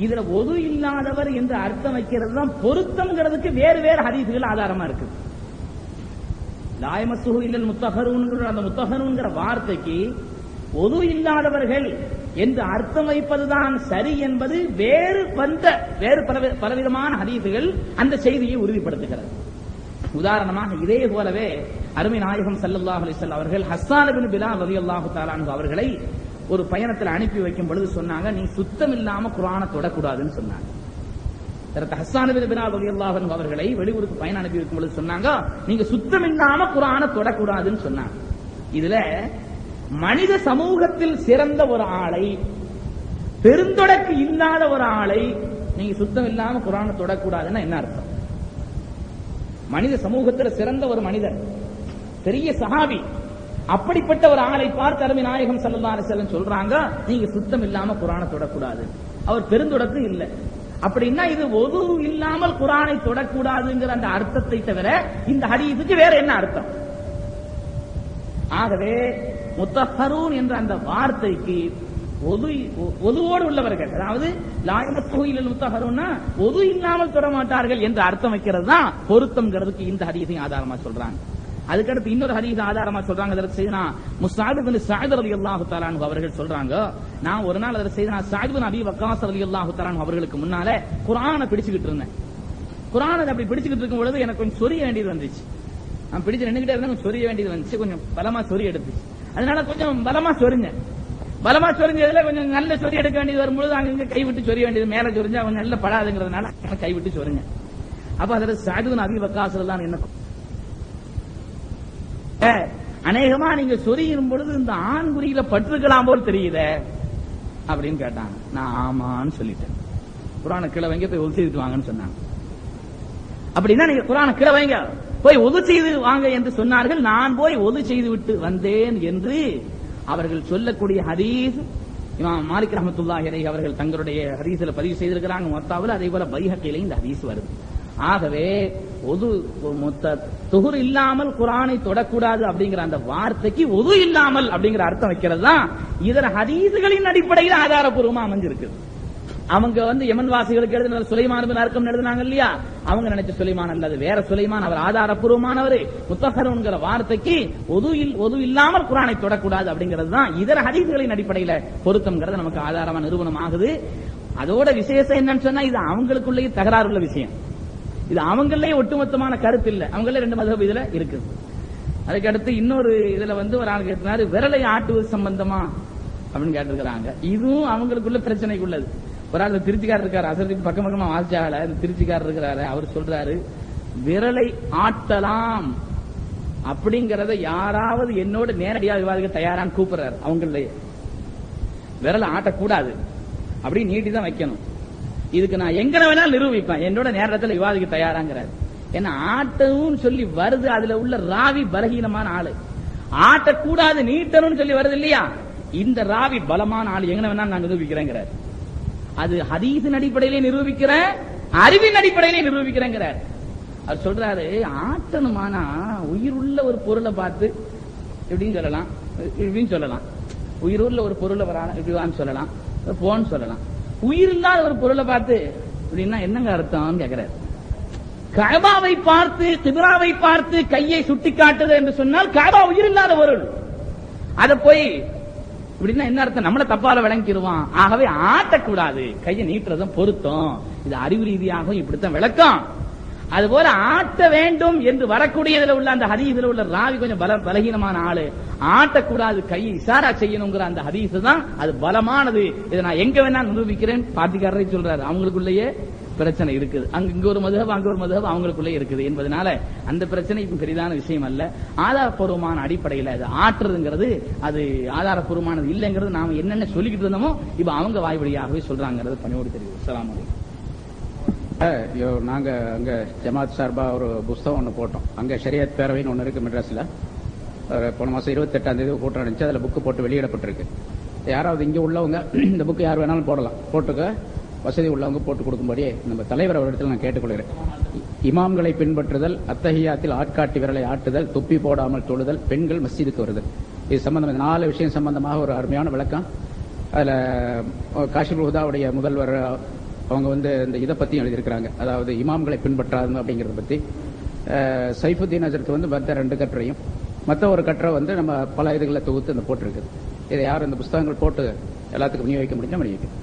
இதுல ஒது இல்லாதவர் என்று அர்த்தம் வைக்கிறது தான் பொருத்தம்ங்கிறதுக்கு வேறு வேறு ஹதீஸ்கள் ஆதாரமா இருக்கு. லா யமஸ்ஸுஹு இல்லல் முத்தஹ்ஹரூன்ங்கிற அந்த முத்தஹ்ஹரூன்ங்கிற வார்த்தைக்கு ஒது இல்லாதவர்கள் என்று அர்த்தம் வைப்பதுதான் சரி என்பது வேறு பலவிதமான ஹதீசுகள் அந்த செய்தியை உறுதிப்படுத்துகிறது. உதாரணமாக இதே போலவே அருமை நாயகம் ஸல்லல்லாஹு அலைஹி வஸல்லம் அவர்கள் ஹஸ்ஸான் இப்னு பிலால் ரலியல்லாஹு தஆலா அன்ஹு அவர்களை ஒரு பயணத்தில் அனுப்பி வைக்கும் பொழுது சொன்னாங்க, நீ சுத்தம் இல்லாம குர்ஆனை தொடக்கூடாதுன்னு சொன்னாங்க. ஹஸ்ஸான் பின் பிலால் ரலியல்லாஹு அன்ஹு அவர்களை வெளியூருக்கு பயணம் அனுப்பி இருக்கும் பொழுது சொன்னாங்க, நீங்க சுத்தம் இல்லாம குர்ஆனை தொடக்கூடாதுன்னு சொன்னாங்க. இதுல மனித சமூகத்தில் சிறந்த ஒரு ஆளை, பெருந்தொடக்கு இல்லாத ஒரு ஆளை நீங்க சுத்தம் இல்லாம குர்ஆனை தொடக்கூடாதுன்னா என்ன அர்த்தம்? மனித சமூகத்தில் சிறந்த ஒரு மனிதர், பெரிய சஹாபி, அப்படிப்பட்ட ஒரு ஆளை பார்த்து அருமை நாயகம் ஸல்லல்லாஹு அலைஹி வஸல்லம் சொல்றாங்க, நீங்க சுத்தம் இல்லாம குர்ஆனை தொடக்கூடாது. அவர் பெருந்தொடக்கு இல்ல. அப்படின்னா இது ஒது இல்லாமல் குர்ஆனை தொடக்கூடாதுங்கிற அந்த அர்த்தத்தை தவிர இந்த ஹதீஸுக்கு வேற என்ன அர்த்தம்? ஆகவே முத்தஹரூன் என்ற அந்த வார்த்தைக்கு ஒதுவோடு உள்ளவர்கள், அதாவது லாயமத்துஹில் முத்தஹரூன்னா ஒது இல்லாமல் தொட மாட்டார்கள் என்ற அர்த்தம் வைக்கிறது தான் பொருத்தம்ங்கிறதுக்கு இந்த ஹதீஸை ஆதாரமா சொல்றாங்க. அதுக்கடுத்து இன்னொரு ஹதீஸ் ஆதாரமா சொல்றாங்க. அதற்கு செய்தனா முஸ்அப் பின் ஸஅத் ரலியல்லாஹு தஆலா அன்ஹு அவர்கள் சொல்றாங்க, நான் ஒரு நாள் அதற்கு செய்தனா ஸஅத் பின் அபீ வக்காஸ் ரலியல்லாஹு தஆலா அன்ஹு அவர்களுக்கு முன்னால குர்ஆனை பிடிச்சிட்டு இருந்தேன். குர்ஆனை அப்படி பிடிச்சிட்டு இருக்கும் பொழுது எனக்கு கொஞ்சம் சொரிய வேண்டியது வந்துச்சு. நான் பிடிச்சு நின்னுகிட்டே இருந்தா கொஞ்சம் சொரிய வேண்டியது வந்துச்சு. கொஞ்சம் பலமா சொறி எடுத்துச்சு. அதனால கொஞ்சம் பலமா சொரிஞ்சேன். பலமா சொரிஞ்சதுல கொஞ்சம் நல்ல சொறி எடுக்க வேண்டியது வரும்பொழுது அங்க கை விட்டு சொரிய வேண்டியது, மேல சொரிஞ்சா கொஞ்சம் நல்ல படாதுங்கிறதுனால கை விட்டு சொரிஞ்சேன். அப்ப அதற்கு ஸஅத் பின் அபீ வக்காஸ் எல்லாம் என்ன அநேகமா நீங்க சொரியும் பொழுது இந்த ஆண்குறியில பட்டிருக்கலாம் போல் தெரியுத அப்படின்னு கேட்டாங்க. நான் ஆமான்னு சொல்லிட்டேன். குர்ஆனை கீழே வைங்க, போய் ஒது செய்துட்டு வாங்கன்னு சொன்னாங்க. அப்படின்னா நீங்க குர்ஆனை கீழே வைங்க, போய் ஒது செய்து வாங்க என்று சொன்னார்கள். நான் போய் ஒது செய்து விட்டு வந்தேன் என்று அவர்கள் சொல்லக்கூடிய ஹதீஸ் இமாம் மாலிக் ரஹ்மத்துல்லாஹி அலைஹி அவர்கள் தங்களுடைய ஹதீஸ்ல பதிவு செய்திருக்கிறாங்க. மொத்தாவில் அதே போல பைஹக்கில இந்த ஹதீஸ் வருது. ஆகவே ஒது துஹுர் இல்லாமல் குர்ஆனை தொடக்கூடாது அப்படிங்கிற அந்த வார்த்தைக்கு ஒது இல்லாமல் அப்படிங்கிற அர்த்தம் வைக்கிறது தான் இதர ஹதீஸ்களின் அடிப்படையில் ஆதாரப்பூர்வமா அமைஞ்சிருக்கு. அவங்க யமன் வாசிகளுக்கு எழுதின சுலைமான் பின் அர்கம் எழுதினாங்க இல்லையா, அவங்க நினைச்ச சுலைமான் அல்லது வேற சுலைமான், அவர் ஆதாரப்பூர்வமானவர். முத்தஹருங்கிற வார்த்தைக்கு ஒது இல்லாமல் குர்ஆனை தொடக்கூடாது அப்படிங்கிறது தான் இதர ஹதீஸ்களின் அடிப்படையில பொருத்தம்ங்கிறது நமக்கு ஆதாரமா நிரூபணம் ஆகுது. அதோட விசேஷம் என்னன்னு சொன்னா இது அவங்களுக்குள்ளேயே தகராறு உள்ள விஷயம். இது அவங்களே ஒட்டுமொத்தமான கருத்து இல்ல, அவங்களே ரெண்டு மதஹப் இதுல இருக்குது. அதுக்கு அடுத்து இன்னொரு இதுல ஒரு ஆள் கேட்டாரு, விரலை ஆட்டுவது சம்பந்தமா அப்படின்னு கேட்டிருக்கிறாங்க. இதுவும் அவங்களுக்குள்ள பிரச்சனைக்குள்ளது. ஒரு ஆள் திருச்சிக்காரர் இருக்காரு, அசருக்கு பக்கம் பக்கமா வாசிச்சால திருச்சிக்காரர் இருக்கிறாரு, அவர் சொல்றாரு விரலை ஆட்டலாம் அப்படிங்கறத யாராவது என்னோட நேரடியாக விவாதிக்க தயாரான்னு கூப்பிடுறாரு. அவங்களே விரலை ஆட்டக்கூடாது அப்படி நீட்டி தான் வைக்கணும், இதுக்கு நான் எங்க வேணாலும் நிரூபிப்பேன், என்னோட நேரத்தில் விவாதிக்க தயாராங்கிறாரு. ஏன்னா ஆட்டவும் சொல்லி வருது, அதுல உள்ள ராவி பலகீனமான ஆளு. ஆட்டக்கூடாது நீட்டணும்னு சொல்லி வருது இல்லையா, இந்த ராவி பலமான ஆளு, எங்க வேணாலும் நான் நிரூபிக்கிறேங்கிறார். அது ஹதீஸின் அடிப்படையிலே நிரூபிக்கிறேன், அறிவின் அடிப்படையிலே நிரூபிக்கிறேங்கிறார். அவர் சொல்றாரு ஆட்டணுமானா உயிருள்ள ஒரு பொருளை பார்த்து எப்படின்னு சொல்லலாம், இப்படின்னு சொல்லலாம். உயிருள்ள ஒரு பொருளை இப்படிவான்னு சொல்லலாம், போன்னு சொல்லலாம். உயிர் இல்லாத ஒரு பொருளை பார்த்து அப்படின்னா என்னங்க அர்த்தம் கேட்கிறார். கஅபாவை பார்த்து கிப்லாவை பார்த்து கையை சுட்டி காட்டுது என்று சொன்னால் கஅபா உயிர் இல்லாத பொருள். அத போய் இப்படின்னா என்ன அர்த்தம், நம்மள தப்பால விளங்கிடுவான். ஆகவே ஆட்டக்கூடாது, கையை நீட்டுறதும் பொருத்தம். இது அறிவு ரீதியாகவும் இப்படித்தான் விளக்கம். அதுபோல ஆட்ட வேண்டும் என்று வரக்கூடியதுல உள்ள அந்த ஹதீஸ்ல உள்ள ராவி கொஞ்சம் பலகீனமான ஆளு. ஆட்டக்கூடாது, கையை இஷாரா செய்யணுங்கிற அந்த ஹதீஸ் தான் அது பலமானது. இதை நான் எங்க வேணா நிரூபிக்கிறேன் பாத்திக்காரரை சொல்றாரு. அவங்களுக்குள்ளேயே பிரச்சனை இருக்குது, இங்க ஒரு மதுஹப் அங்க ஒரு மதுஹப் அவங்களுக்குள்ளே இருக்குது என்பதனால அந்த பிரச்சனை இப்ப பெரிதான விஷயம் அல்ல. ஆதாரப்பூர்வமான அடிப்படையில் அது ஆற்றுறதுங்கிறது அது ஆதாரப்பூர்வமானது இல்லைங்கிறது நாம என்னென்ன சொல்லிக்கிட்டு இருந்தோமோ இப்ப அவங்க வாய் வழியாகவே சொல்றாங்கிறது பணியோடு தெரியும். அஸ்ஸலாமு அலைக்கும். நாங்க அங்க ஜமாத் சார்பா ஒரு புஸ்தகம் ஒன்று போட்டோம். அங்க ஷரியத் பேரவைன்னு ஒன்று இருக்கு மெட்ராஸ்ல. போன மாசம் 28ஆம் தேதி கூட்டம் நடந்துச்சு. அதுல புக்கு போட்டு வெளியிடப்பட்டிருக்கு. யாராவது இங்க உள்ளவங்க இந்த புக்கு யார் வேணாலும் போடலாம், போட்டுக்க வசதி உள்ளவங்க போட்டு கொடுக்கும்படி நம்ம தலைவர் அவரிடத்தில் நான் கேட்டுக்கொள்கிறேன். இமாம்களை பின்பற்றுதல், அத்தஹியாத்தில் ஆட்காட்டி விரலை ஆட்டுதல், தொப்பி போடாமல் தொழுதல், பெண்கள் மஸ்ஜிதுக்கு வருதல், இது சம்பந்தம் 4 விஷயம் சம்பந்தமாக ஒரு அருமையான விளக்கம். அதுல காஷிப் ஹுதாவுடைய முதல்வர் அவங்க இந்த இதை பத்தியும் எழுதியிருக்கிறாங்க. அதாவது இமாம்களை பின்பற்றாதுங்க அப்படிங்கறத பத்தி. சைஃபுத்தீன் ஹஜரத் மற்ற 2 கட்டுரையும், மற்ற ஒரு கட்டுரை நம்ம பல இதுகளை தொகுத்து போட்டிருக்கு. இதை யாரும் இந்த புஸ்தகங்கள் போட்டு எல்லாத்துக்கும் விநியோகிக்க முடிஞ்சா விநியோகிக்கும்.